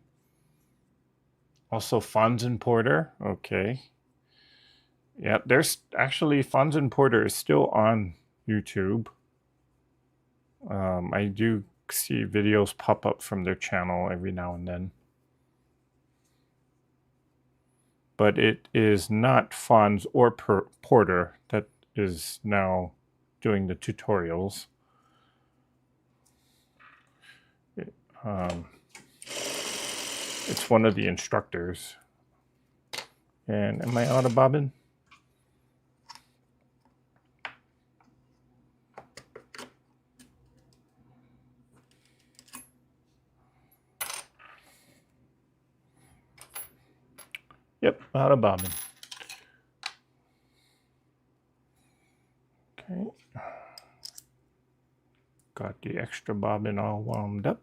Also, Fonz and Porter. Okay. Yeah, there's actually Fonz and Porter is still on YouTube. I do see videos pop up from their channel every now and then. But it is not Fonz or Porter that is now doing the tutorials. It's one of the instructors. And am I out of bobbin? Yep, out of bobbin. Okay. Got the extra bobbin all wound up.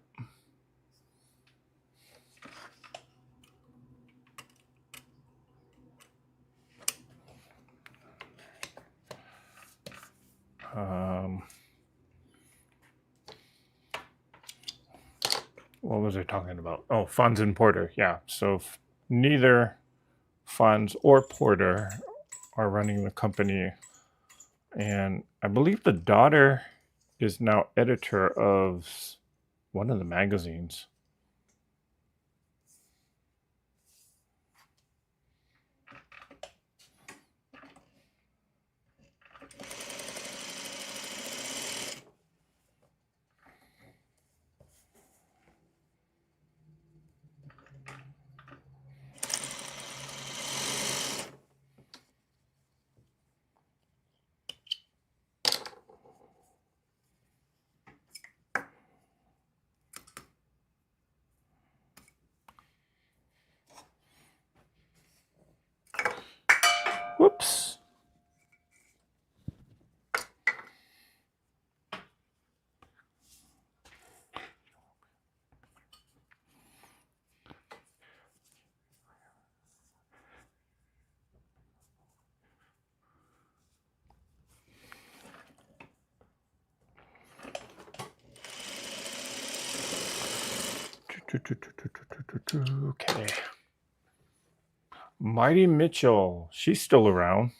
What was I talking about? Oh, Fonz and Porter. Yeah, so neither Fonz or Porter are running the company. And I believe the daughter is now editor of one of the magazines. Whoops. Okay. Mighty Mitchell. She's still around.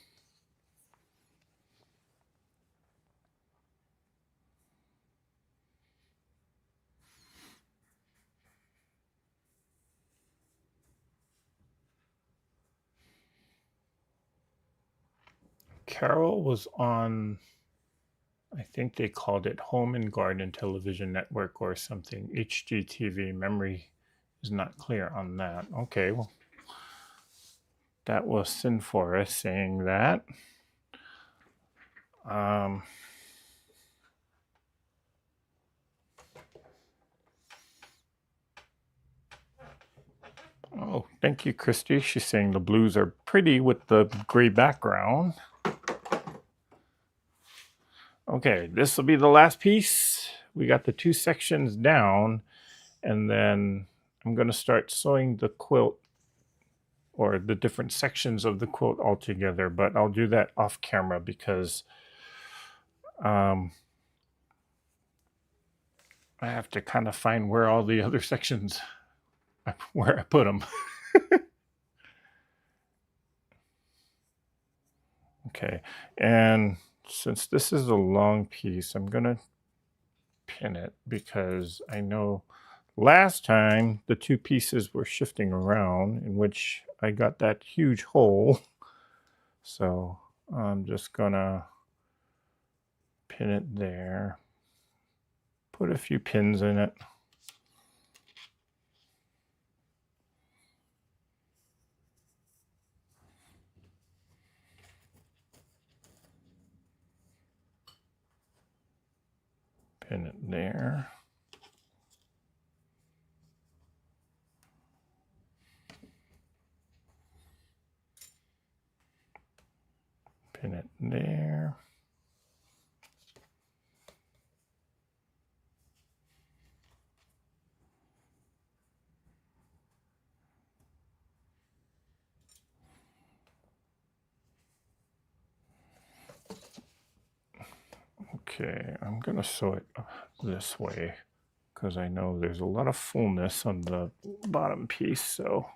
Carol was on, I think they called it Home and Garden Television Network or something. HGTV. Memory is not clear on that. Okay, well, that was Sin Forest saying that. Oh, thank you, Christy. She's saying the blues are pretty with the gray background. Okay, this will be the last piece. We got the 2 sections down, and then I'm going to start sewing the quilt or the different sections of the quilt all together, but I'll do that off camera because I have to kind of find where all the other sections, where I put them. Okay, and since this is a long piece, I'm going to pin it because I know last time the 2 pieces were shifting around, in which I got that huge hole. So I'm just gonna pin it there, put a few pins in it. Pin it there. Pin it there. Okay, I'm gonna sew it this way because I know there's a lot of fullness on the bottom piece, so.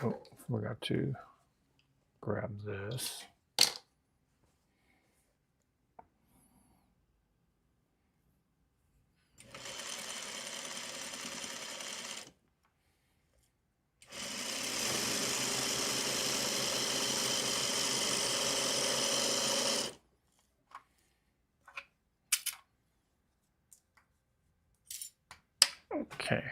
Oh, forgot to grab this. Okay.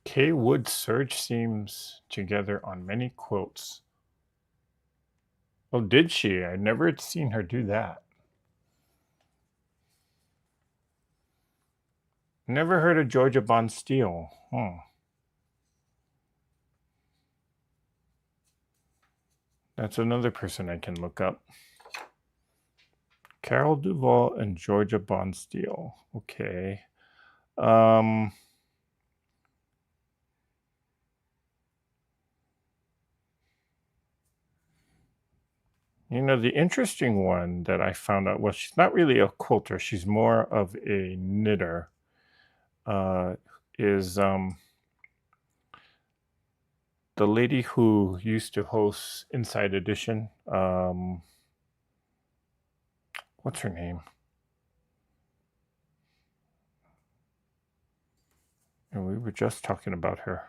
Kay Wood's serge seams together on many quilts. Oh, did she? I never had seen her do that. Never heard of Georgia Bond Steel. That's another person I can look up. Carol Duvall and Georgia Bond Steel. Okay. You know, the interesting one that I found out, well, she's not really a quilter. She's more of a knitter. Is the lady who used to host Inside Edition. What's her name? And we were just talking about her.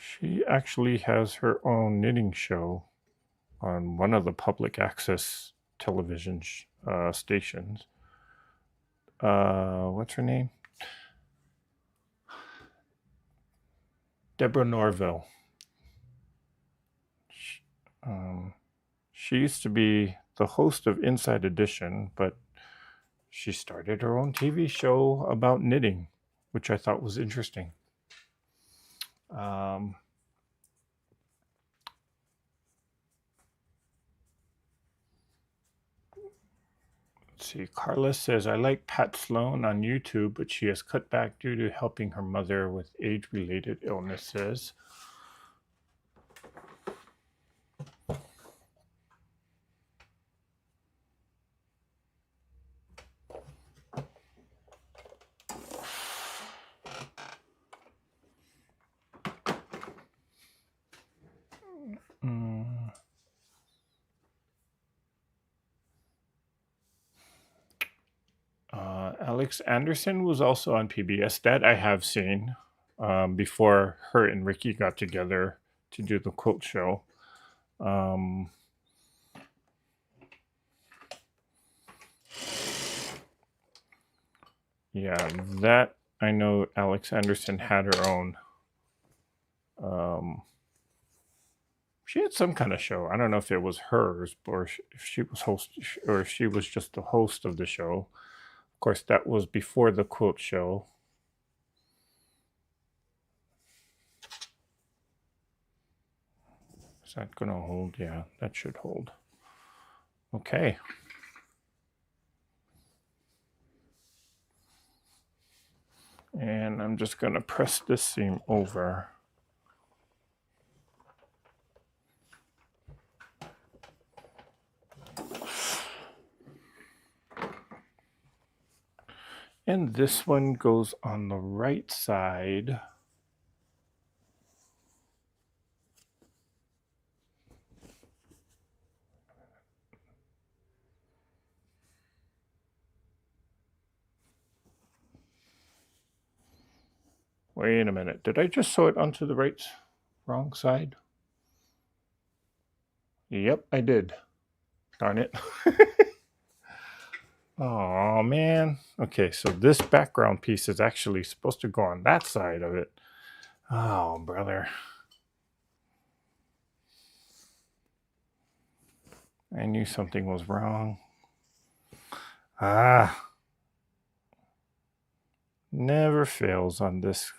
She actually has her own knitting show on one of the public access television stations. What's her name? Deborah Norville. She used to be the host of Inside Edition, but she started her own TV show about knitting, which I thought was interesting. Let's see. Carla says, I like Pat Sloan on YouTube, but she has cut back due to helping her mother with age-related illnesses. Alex Anderson was also on PBS. That I have seen before her and Ricky got together to do the quilt show. Yeah, that I know Alex Anderson had her own. She had some kind of show. I don't know if it was hers or if she was host or if she was just the host of the show. Of course, that was before the quilt show. Is that going to hold? Yeah, that should hold. Okay. And I'm just going to press this seam over. And this one goes on the right side. Wait a minute. Did I just sew it onto the wrong side? Yep, I did. Darn it. Oh, man. Okay, so this background piece is actually supposed to go on that side of it. Oh, brother. I knew something was wrong. Ah. Never fails on this.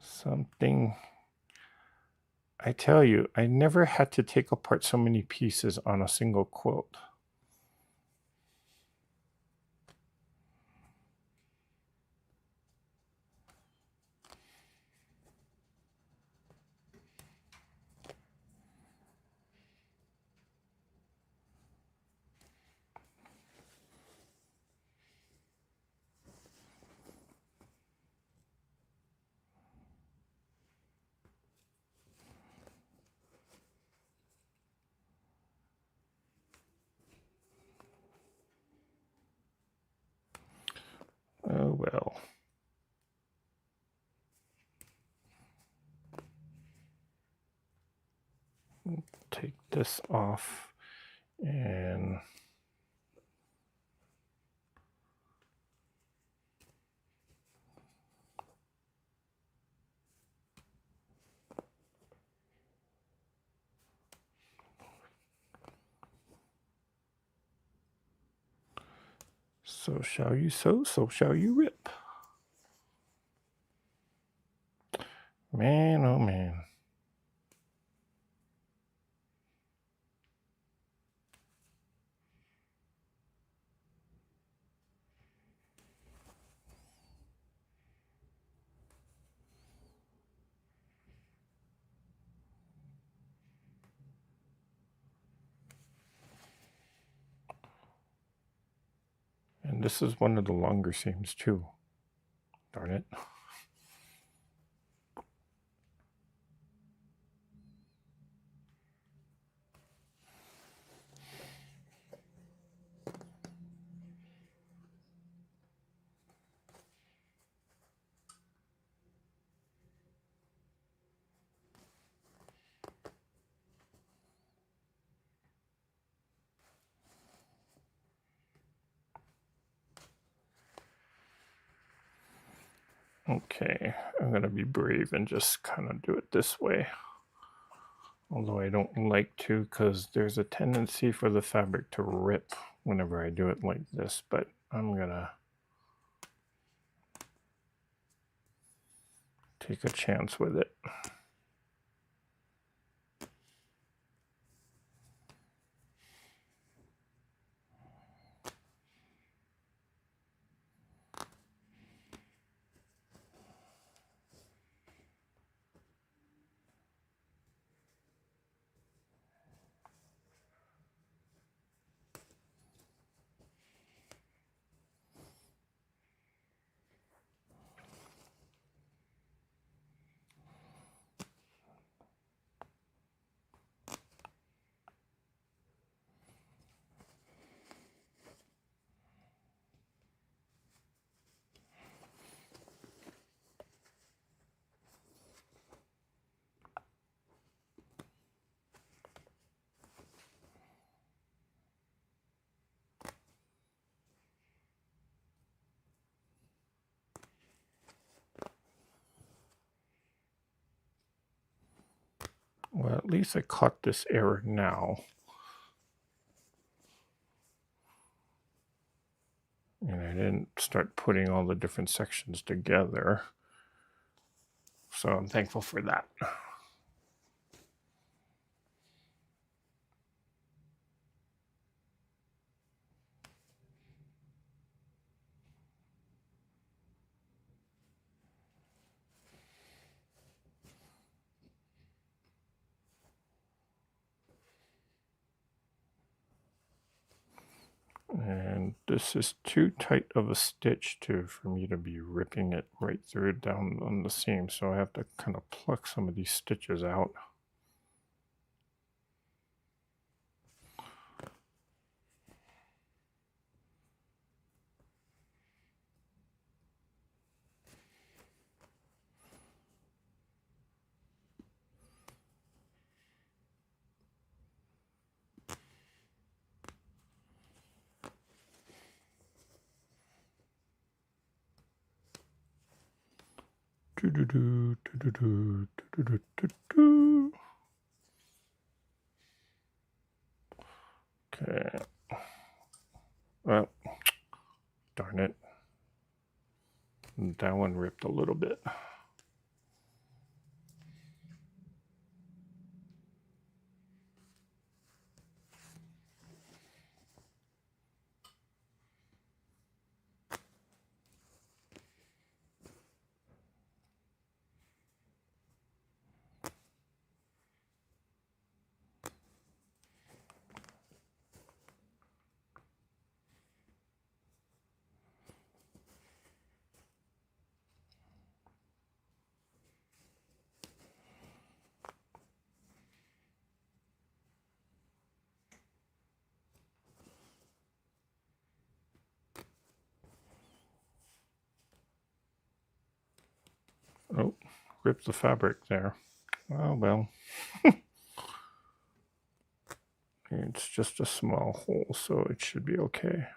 Something. I tell you, I never had to take apart so many pieces on a single quilt. Oh well. Take this off and so shall you sew, so shall you rip. Man, oh man. And this is one of the longer seams too. Darn it. Okay, I'm going to be brave and just kind of do it this way. Although I don't like to, because there's a tendency for the fabric to rip whenever I do it like this, but I'm going to take a chance with it. Well, at least I caught this error now. And I didn't start putting all the different sections together. So I'm thankful for that. And this is too tight of a stitch for me to be ripping it right through down on the seam, so I have to kind of pluck some of these stitches out. Okay. Well, darn it. That one ripped a little bit. Oh, ripped the fabric there. Oh well. It's just a small hole, so it should be okay.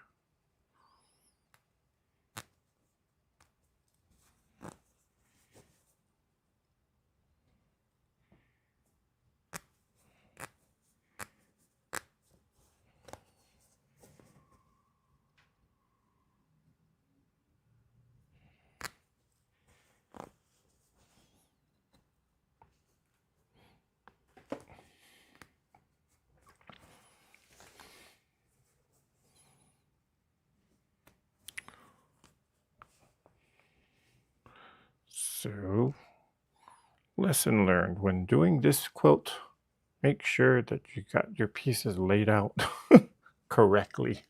So, lesson learned. When doing this quilt, make sure that you got your pieces laid out correctly.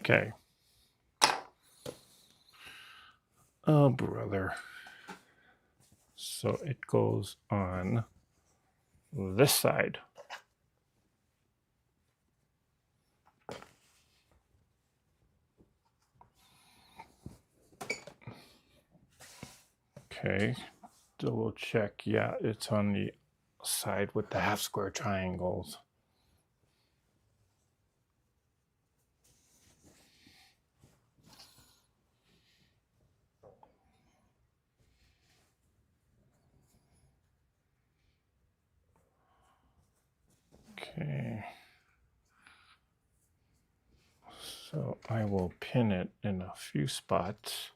Okay. Oh, brother. So it goes on this side. Okay. Double check. Yeah, it's on the side with the half square triangles. Okay. So I will pin it in a few spots.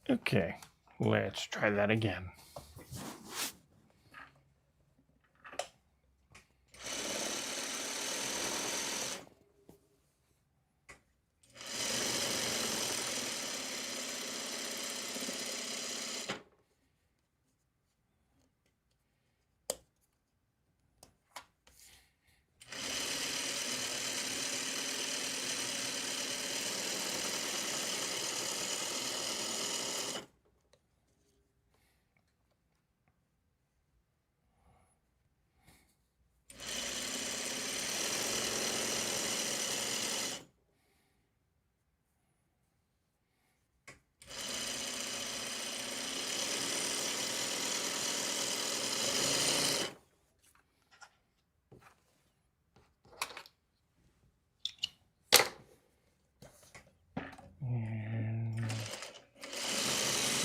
Okay, let's try that again.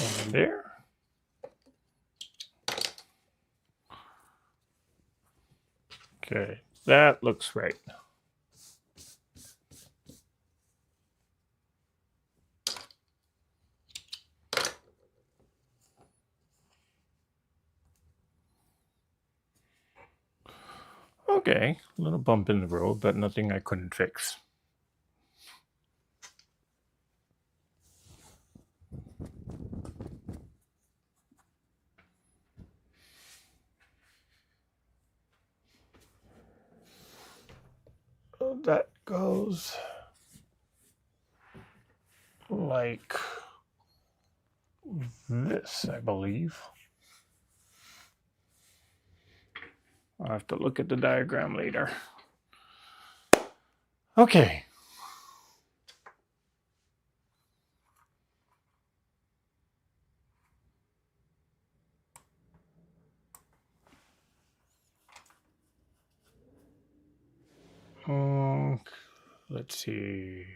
And there. Okay, that looks right. Okay, a little bump in the road, but nothing I couldn't fix. So that goes like this, I believe. I'll have to look at the diagram later. Okay. Let's see.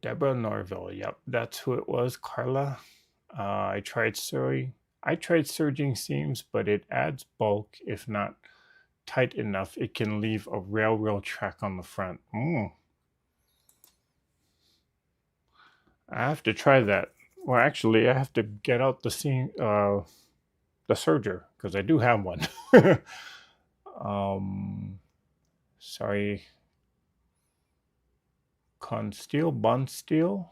Deborah Norville. Yep, that's who it was. Carla. I tried sewing. I tried serging seams, but it adds bulk. If not tight enough, it can leave a railroad track on the front. I have to try that. Well, actually, I have to get out the seam, the serger, because I do have one. Sorry. Consteel, Bonsteel.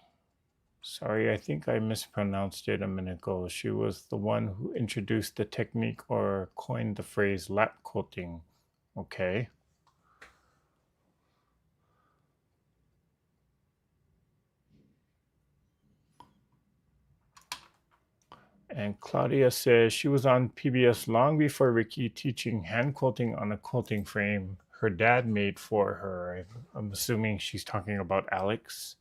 Sorry, I think I mispronounced it a minute ago. She was the one who introduced the technique or coined the phrase lap quilting. Okay. And Claudia says she was on PBS long before Ricky, teaching hand quilting on a quilting frame her dad made for her. I'm assuming she's talking about Alex.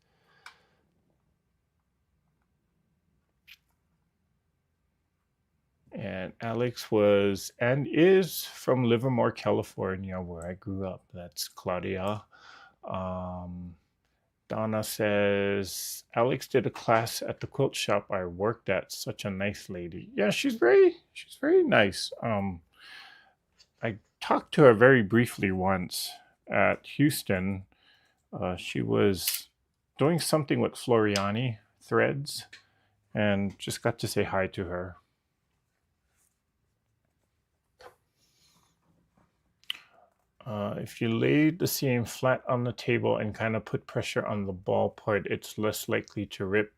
And Alex was and is from Livermore, California, where I grew up. That's Claudia. Donna says, Alex did a class at the quilt shop I worked at. Such a nice lady. Yeah, she's very nice. I talked to her very briefly once at Houston. She was doing something with Floriani threads and just got to say hi to her. If you lay the seam flat on the table and kind of put pressure on the ball part, it's less likely to rip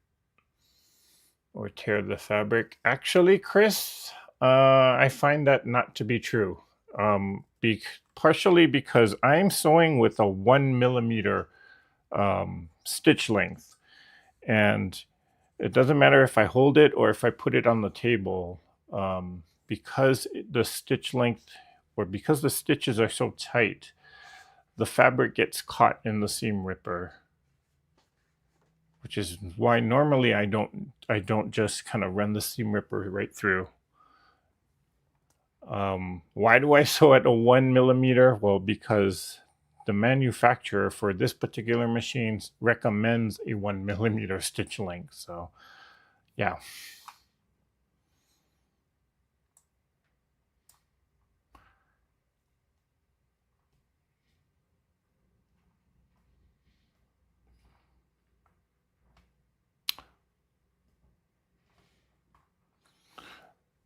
or tear the fabric. Actually, Chris, I find that not to be true. Partially because I'm sewing with a 1 millimeter stitch length, and it doesn't matter if I hold it or if I put it on the table, because the stitch length or because the stitches are so tight, the fabric gets caught in the seam ripper, which is why normally I don't just kind of run the seam ripper right through. Why do I sew at a 1 millimeter? Well, because the manufacturer for this particular machine recommends a 1 millimeter stitch length. So, yeah.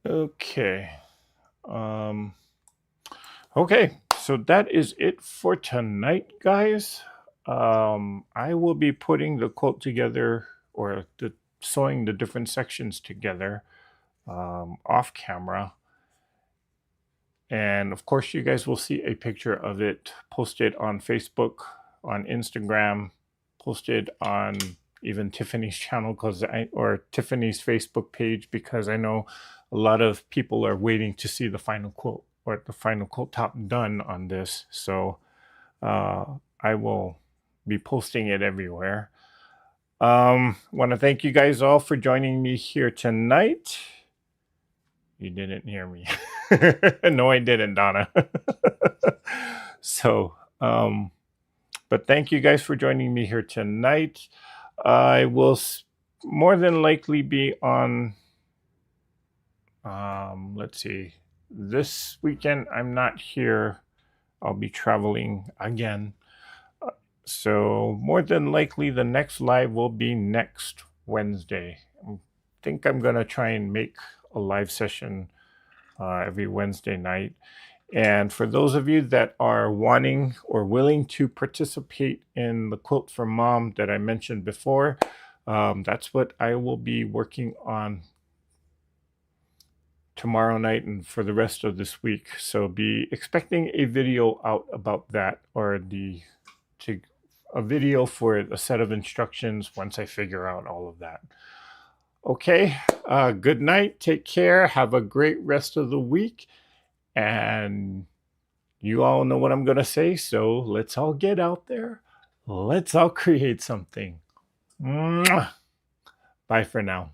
Okay. Okay, so that is it for tonight, guys. I will be putting the quilt together or sewing the different sections together off camera. And of course, you guys will see a picture of it posted on Facebook, on Instagram, posted on even Tiffany's channel or Tiffany's Facebook page, because I know a lot of people are waiting to see the final quilt or the final quilt top done on this. So I will be posting it everywhere. Want to thank you guys all for joining me here tonight. You didn't hear me. No, I didn't, Donna. So, but thank you guys for joining me here tonight. I will more than likely be on, let's see, this weekend I'm not here. I'll be traveling again. So more than likely the next live will be next Wednesday. I think I'm going to try and make a live session every Wednesday night. And for those of you that are wanting or willing to participate in the Quilt for Mom that I mentioned before, that's what I will be working on tomorrow night and for the rest of this week. So be expecting a video out about that, or a video for a set of instructions once I figure out all of that. Okay, good night, take care, have a great rest of the week, and you all know what I'm going to say, so let's all get out there. Let's all create something. Mwah. Bye for now.